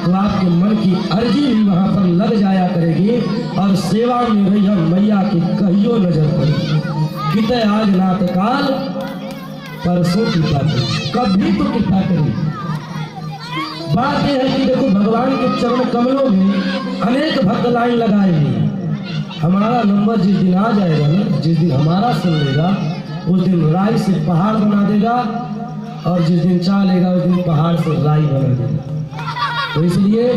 तो आपके मन की अर्जी भी वहाँ पर लग जाया करेगी और सेवा में रही मैया की कहियो नजर पड़ेगी। किते आज नाथ काल परसों कृपा करी, कभी तो कृपा करी। बात यह है कि देखो भगवान के चरण कमलों में अनेक भक्त लाइन लगाएंगे। हमारा नंबर जिस दिन आ जाएगा ना, जिस दिन हमारा सुन लेगा, उस दिन राई से पहाड़ बना देगा, और जिस दिन चाह लेगा उस दिन पहाड़ से राई बना देगा। तो इसलिए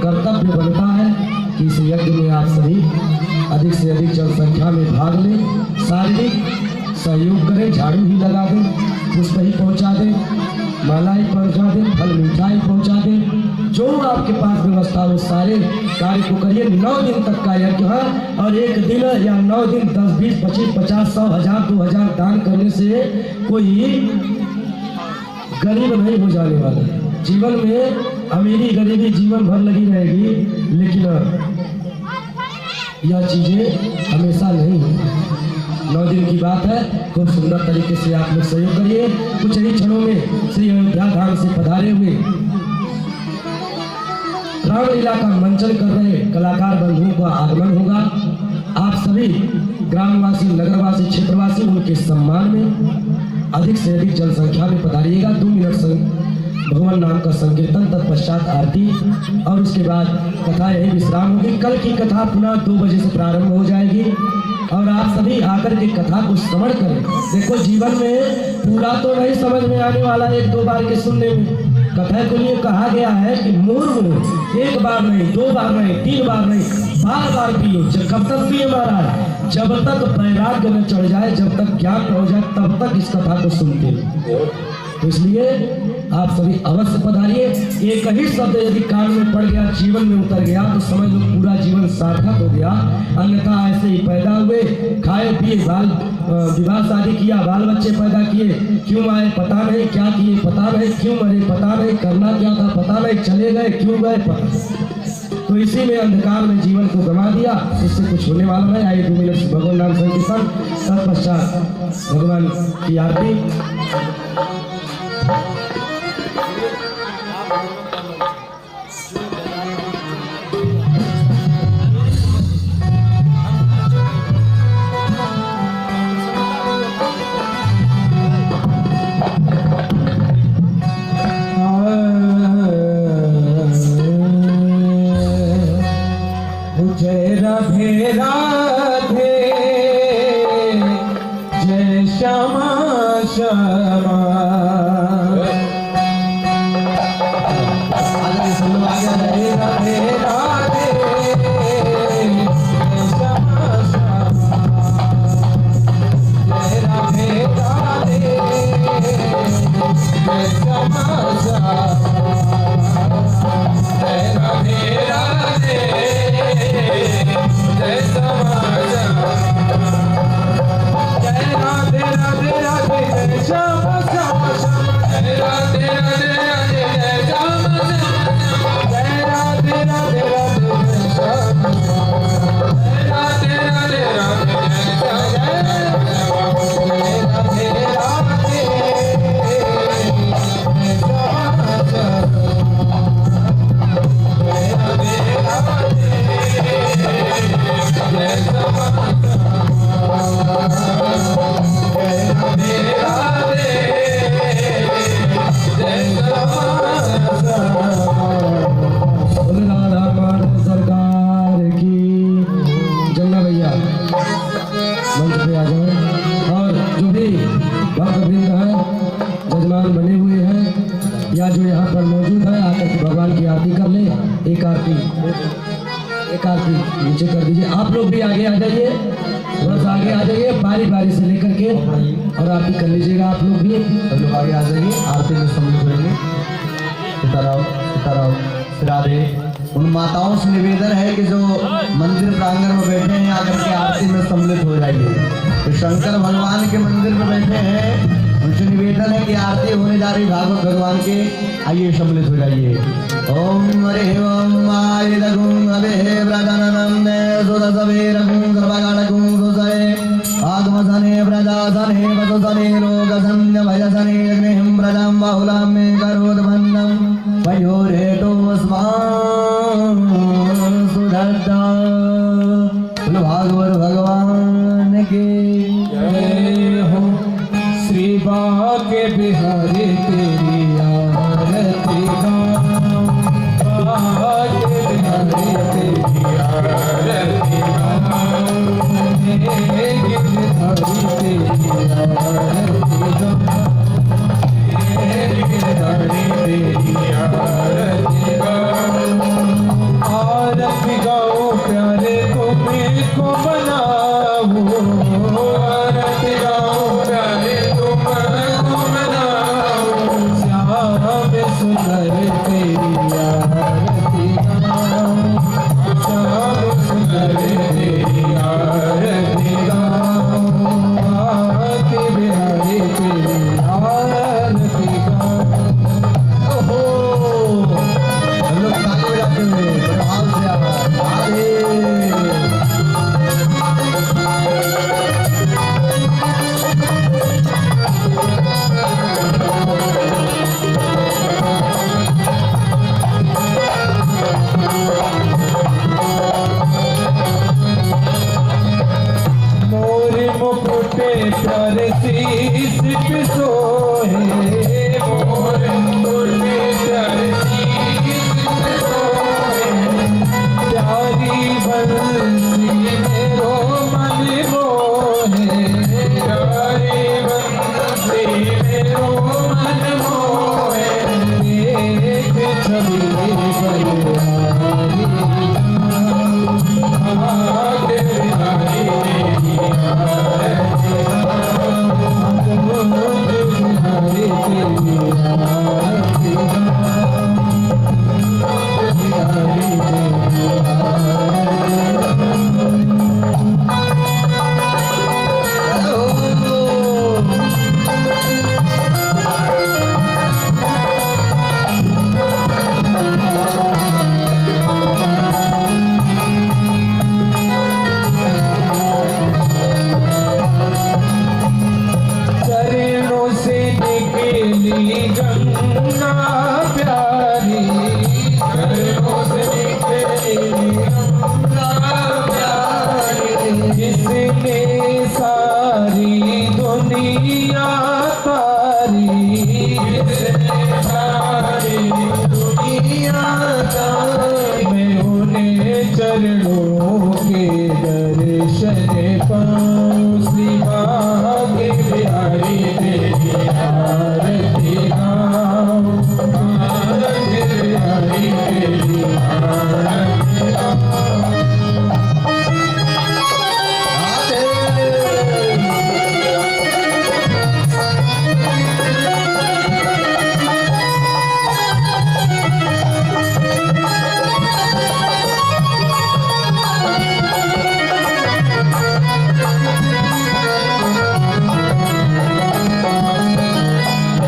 कर्तव्य बनता है कि इस यज्ञ में आप सभी अधिक से अधिक जनसंख्या में भाग लें, शारीरिक सहयोग करें, झाड़ू ही लगा दें, पुष्प ही पहुँचा दें, मालाएं पहुँचा दें, फल मिठाई पहुँचा दें, जो आपके पास व्यवस्था हो सारे कार्य को करिए। 9 दिन तक का यज्ञ है, और एक दिन या 9 दिन 10, 20, 25, 50, 100, 1000, 2000 दान करने से कोई गरीब नहीं हो जाने वाला है। जीवन में अमीरी गरीबी जीवन भर लगी रहेगी, लेकिन यह चीजें हमेशा नहीं होती। 9 दिन की बात है, खूब सुंदर तरीके से आप लोग सहयोग करिए। कुछ ही क्षणों में श्री अयोध्या धाम से पधारे हुए रामलीला का मंचन कर रहे कलाकार बंधुओं का आगमन होगा। आप सभी ग्रामवासी, नगरवासी, क्षेत्रवासी उनके सम्मान में अधिक से अधिक जनसंख्या में पधारिएगा। 2 मिनट भगवान नाम का संकीर्तन, तत्पश्चात आरती, और उसके बाद कथा यही विश्राम होगी। कल की कथा पुनः 2 बजे से प्रारंभ हो जाएगी, और आप सभी आकर के कथा को श्रवण करें। देखो जीवन में पूरा तो नहीं समझ में आने वाला 1-2 बार के सुनने में। कथा के लिए कहा गया है कि मुर्मु 1 बार नहीं, 2 बार नहीं, 3 बार नहीं, बार-बार पियो। कब तक पिए महाराज? जब तक वैराग्य न चढ़ जाए, जब तक ज्ञान न हो जाए, तब तक इस कथा को सुनते हैं। तो इसलिए आप सभी अवश्य पधारिए। एक ही शब्द यदि कान में पड़ गया, जीवन में उतर गया, तो समझ लो पूरा जीवन सार्थक हो गया। अन्यथा ऐसे ही पैदा हुए, खाए पिए, विवाह शादी किया, बाल बच्चे पैदा किए, क्यों आए पता नहीं, क्या किए पता नहीं, क्यों मरे पता नहीं, करना क्या था पता नहीं, चले गए क्यों गए पता नहीं। तो इसी में अंधकार में जीवन को गंवा दिया। इससे कुछ होने वाला नहीं। आइए 2 मिनट भगवान नाम संकीर्तन, तत्पश्चात भगवान की आरती। जय राधे राधे, जय श्यामा श्यामा। जय राधे राधे, जय श्यामा श्यामा। जय राधे राधे, जय श्यामा श्यामा। जय राधे राधे, जय समाजा। जय राधे राधे राधे, जय श्यामा श्यामा श्यामा। जय राधे राधे राधे, जय श्यामा श्यामा। जय राधे राधे राधे, जय श्यामा श्यामा। जय राधे राधे राधे, जय श्यामा श्यामा। जय राधे राधे, जय श्यामा श्यामा। जय राधे राधे, जय सरकार की। जमुना भैया मंच पे आ जाए, और जो भी भक्तवृंद है, जजमान बने हुए हैं या जो यहाँ पर मौजूद है, आकर के भगवान की आरती कर ले। एक आरती नीचे कर दीजिए। आप लोग भी आगे आ जाइए, थोड़ा सा आगे आ जाइए, बारी बारी से लेकर के, और आरती कर लीजिएगा। आप लोग भी सब लोग आगे आ जाइए, आरती में सम्मिलित होंगे। सीताराम राधे। उन माताओं से निवेदन है कि जो मंदिर प्रांगण में बैठे हैं, आकर के आरती में सम्मिलित हो जाइए। तो शंकर भगवान के मंदिर में बैठे हैं, उनसे निवेदन है कि आरती होने जा रही भागवत भगवान के, आइए सम्मिलित हो जाइए। ओम हरे ओम आय लघुम अवे व्रजननम ने सुरसवेर प्यार शीश पे सोए मोर मुरली प्यार शीश पे सोए प्यारी बंसी मेरो मन मोहे प्यारी बंसी मेरो मन मोहे एक छवि बलिहारी आगे बिहारी तेरी आरती बिहारी तेरी आरती बिहारी चरणों से निकली गंगा प्यारी चरणों से निकली गंगा प्यारी जिसने सारी दुनिया तारी जिसने सारी दुनिया तारी मैं उन्हें चरणों के दर्शन पाऊं श्री भाग्य बिहारी तेरी आरती गाऊं भाग्य बिहारी तेरी आरती गाऊं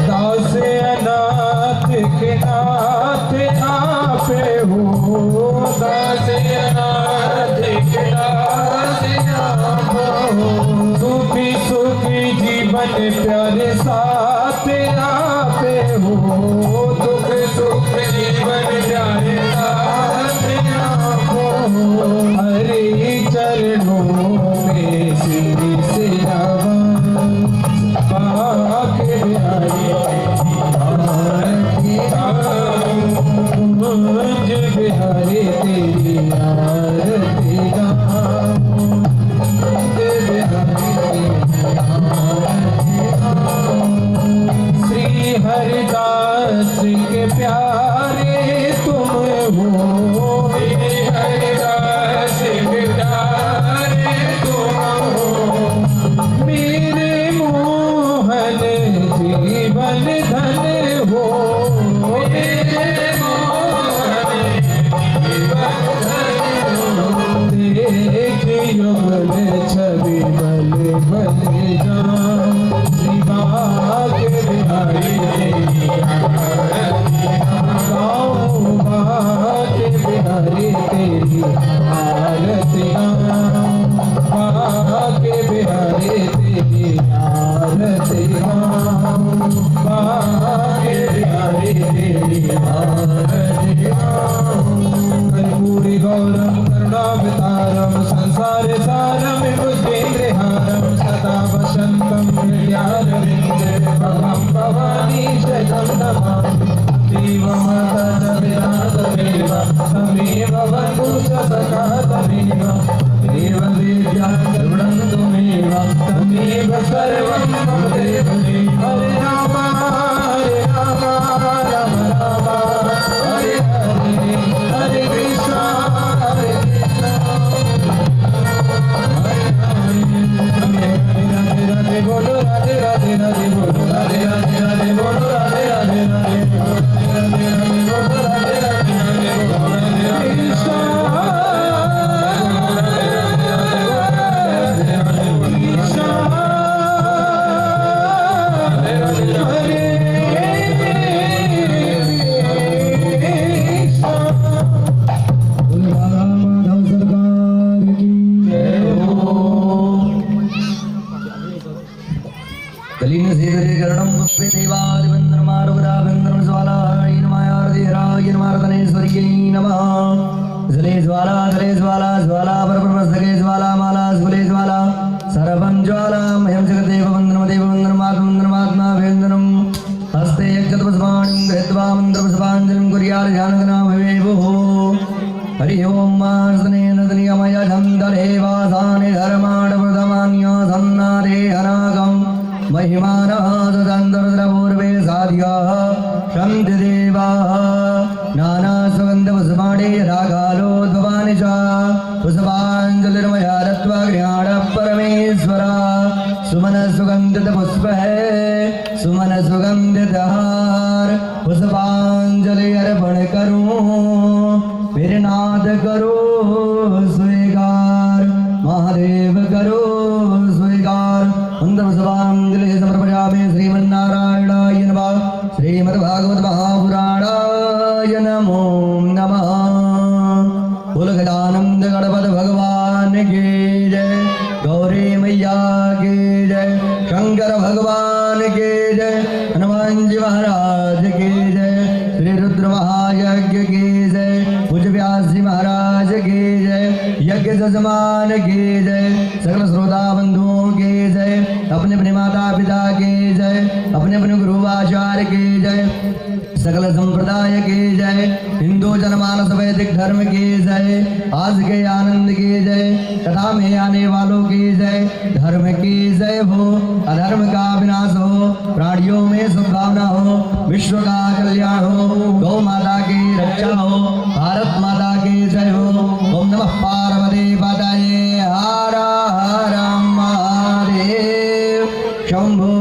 दास अनाथ के नाथ आपे हो दास अनाथ के नाथ आप हो सुखी सुखी जीवन प्यारे साथ आपे हो दुख सुख जीवन प्यारे साथ आप हो हरि चरणों में सिर से भाग्य बिहारी आरती भाग्य बिहारी तेरी आरती गाऊं भाग्य बिहारी तेरी आरती गाऊं श्री हरिदास के प्यारे तुम हो श्री हरिदास के प्यारे तुम हो मेरे मोहन जीवन धन हो मेरे मोहन जीवन धन हो देख युगल छवि बल बल जाऊं श्री भाग्य बिहारी तेरी आरती गाऊं भाग्य बिहारी तेरी आरती गाऊं भाग्य बिहारी तेरी आरती गाऊं भाग्य बिहारी तेरी आरती गाऊं कर्पूरी गौरम करुणावतारम संसार सारम भुजगेन्द्रहारम सदा वसंतम हृदयारविन्दे भवं भवानी शतं नमामि देवमातरविराजमेव तमेव वन्दु सखा तमेव देवदेव्या करुणन्तमेव तमेव सर्वं मम देवदेव हरे राम राम राम राम हरे हरे हरे कृष्ण हरे कृष्ण हरे हरे राधे राधे बोलो राधे राधे राधे बोलो राधे राधे राधे बोलो राधे राधे राधे बोलो राधे राधे बोलो राधे राधे राधे बोलो राधे राधे कृष्ण माधव सरकार की कलीन सेवरे करणं पुष्पे देवादिवन्दनमारुगराभिन्दनं ज्वालायन मायार्देरायन मार्दनेश्वर्यै नमः जले ज्वाला ज्वाला परब्रह्मस्तके ज्वाला माला स्फुले ज्वाला सर्वं ज्वालामयं जगदेव वन्दनं जानगना भवेवो हरि ओम स्नेन नियमय धन्दले वासाने धर्माण प्रथमान्य सन्नादे अनागम महिमानः सुतन्द्रपूर्वे साध्याः शन्ति देवाः नाना सुगन्ध पुष्पाणि रागालोद्भवानि च पुष्पाञ्जलिर्मया दत्त्वा गृहाण परमेश्वरा सुमन सुगन्धित पुष्प है सुमन सुगंधित हार पुष्पांजलि अर्पण करूं मेरे नाथ करो स्वीकार महादेव करो स्वीकार अंदर पुष्पांजलि समर्पयामि श्रीमन्नारायणाय नमः श्रीमद्भागवत महापुराणाय नमो नमः बोल गजानंद गणपत भगवान की जय गौरी मैया की जय शंकर भगवान की जय हनुमान जी महाराज की जय श्री रुद्र महायज्ञ की जय पूज्य व्यास जी महाराज की जय यज्ञ जजमान की जय सकल श्रोता बंधुओं की जय अपने अपने माता पिता की जय अपने अपने गुरु आचार्य की जय सकल संप्रदाय की जय हिंदू जनमानस वैदिक धर्म की जय आज के आनंद की जय कथा में आने वालों की जय धर्म की जय हो अधर्म का विनाश हो प्राणियों में सद्भावना हो विश्व का कल्याण हो गौ माता की रक्षा हो भारत माता की जय हो ओम नमः पार्वती पतये हर हर महादेव शंभो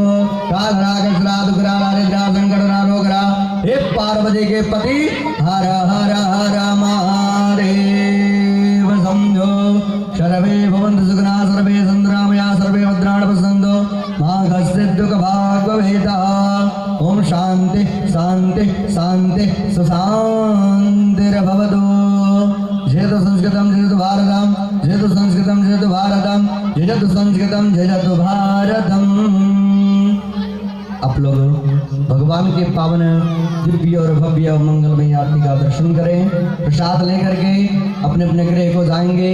हे पार्वती के पति हर हर हर महादेव समझो सर्वे भवन्तु सुखिनः सर्वे सन्तु सर्वे भद्राणि पश्यन्तु मा कश्चित् दुःखभाग्भवेतः ओम शांति शांति शांति सुशान्तिर्भवतु जयतु संस्कृतं जयतु भारतं जयतु संस्कृतं जयतु भारतं जयतु संस्कृतं जयतु भारतम्। आप लोग भगवान के पावन दिव्य और भव्य मंगलमय आरती का दर्शन करें प्रसाद लेकर के अपने अपने गृह को जाएंगे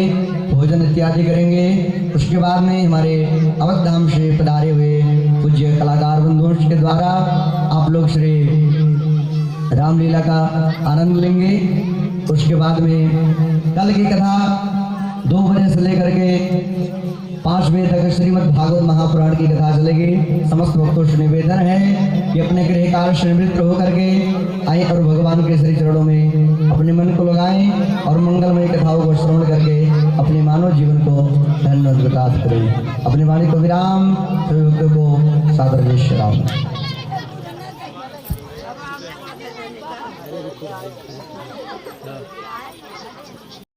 भोजन इत्यादि करेंगे। उसके बाद में हमारे अवध धाम से पधारे हुए पूज्य कलाकार बंधुओं के द्वारा आप लोग श्री रामलीला का आनंद लेंगे। उसके बाद में कल की कथा 2 बजे से लेकर के 5 बजे तक श्रीमद् भागवत महापुराण की कथा चलेगी। समस्त भक्तों से निवेदन है कि अपने गृह काल से निवृत्त होकर के आए और भगवान के श्री चरणों में अपने मन को लगाएं और मंगलमय कथाओं को श्रवण करके अपने मानव जीवन को धन्य विकास करें। अपने वाणी को विराम सभी भक्तों को सादर जय श्री राम।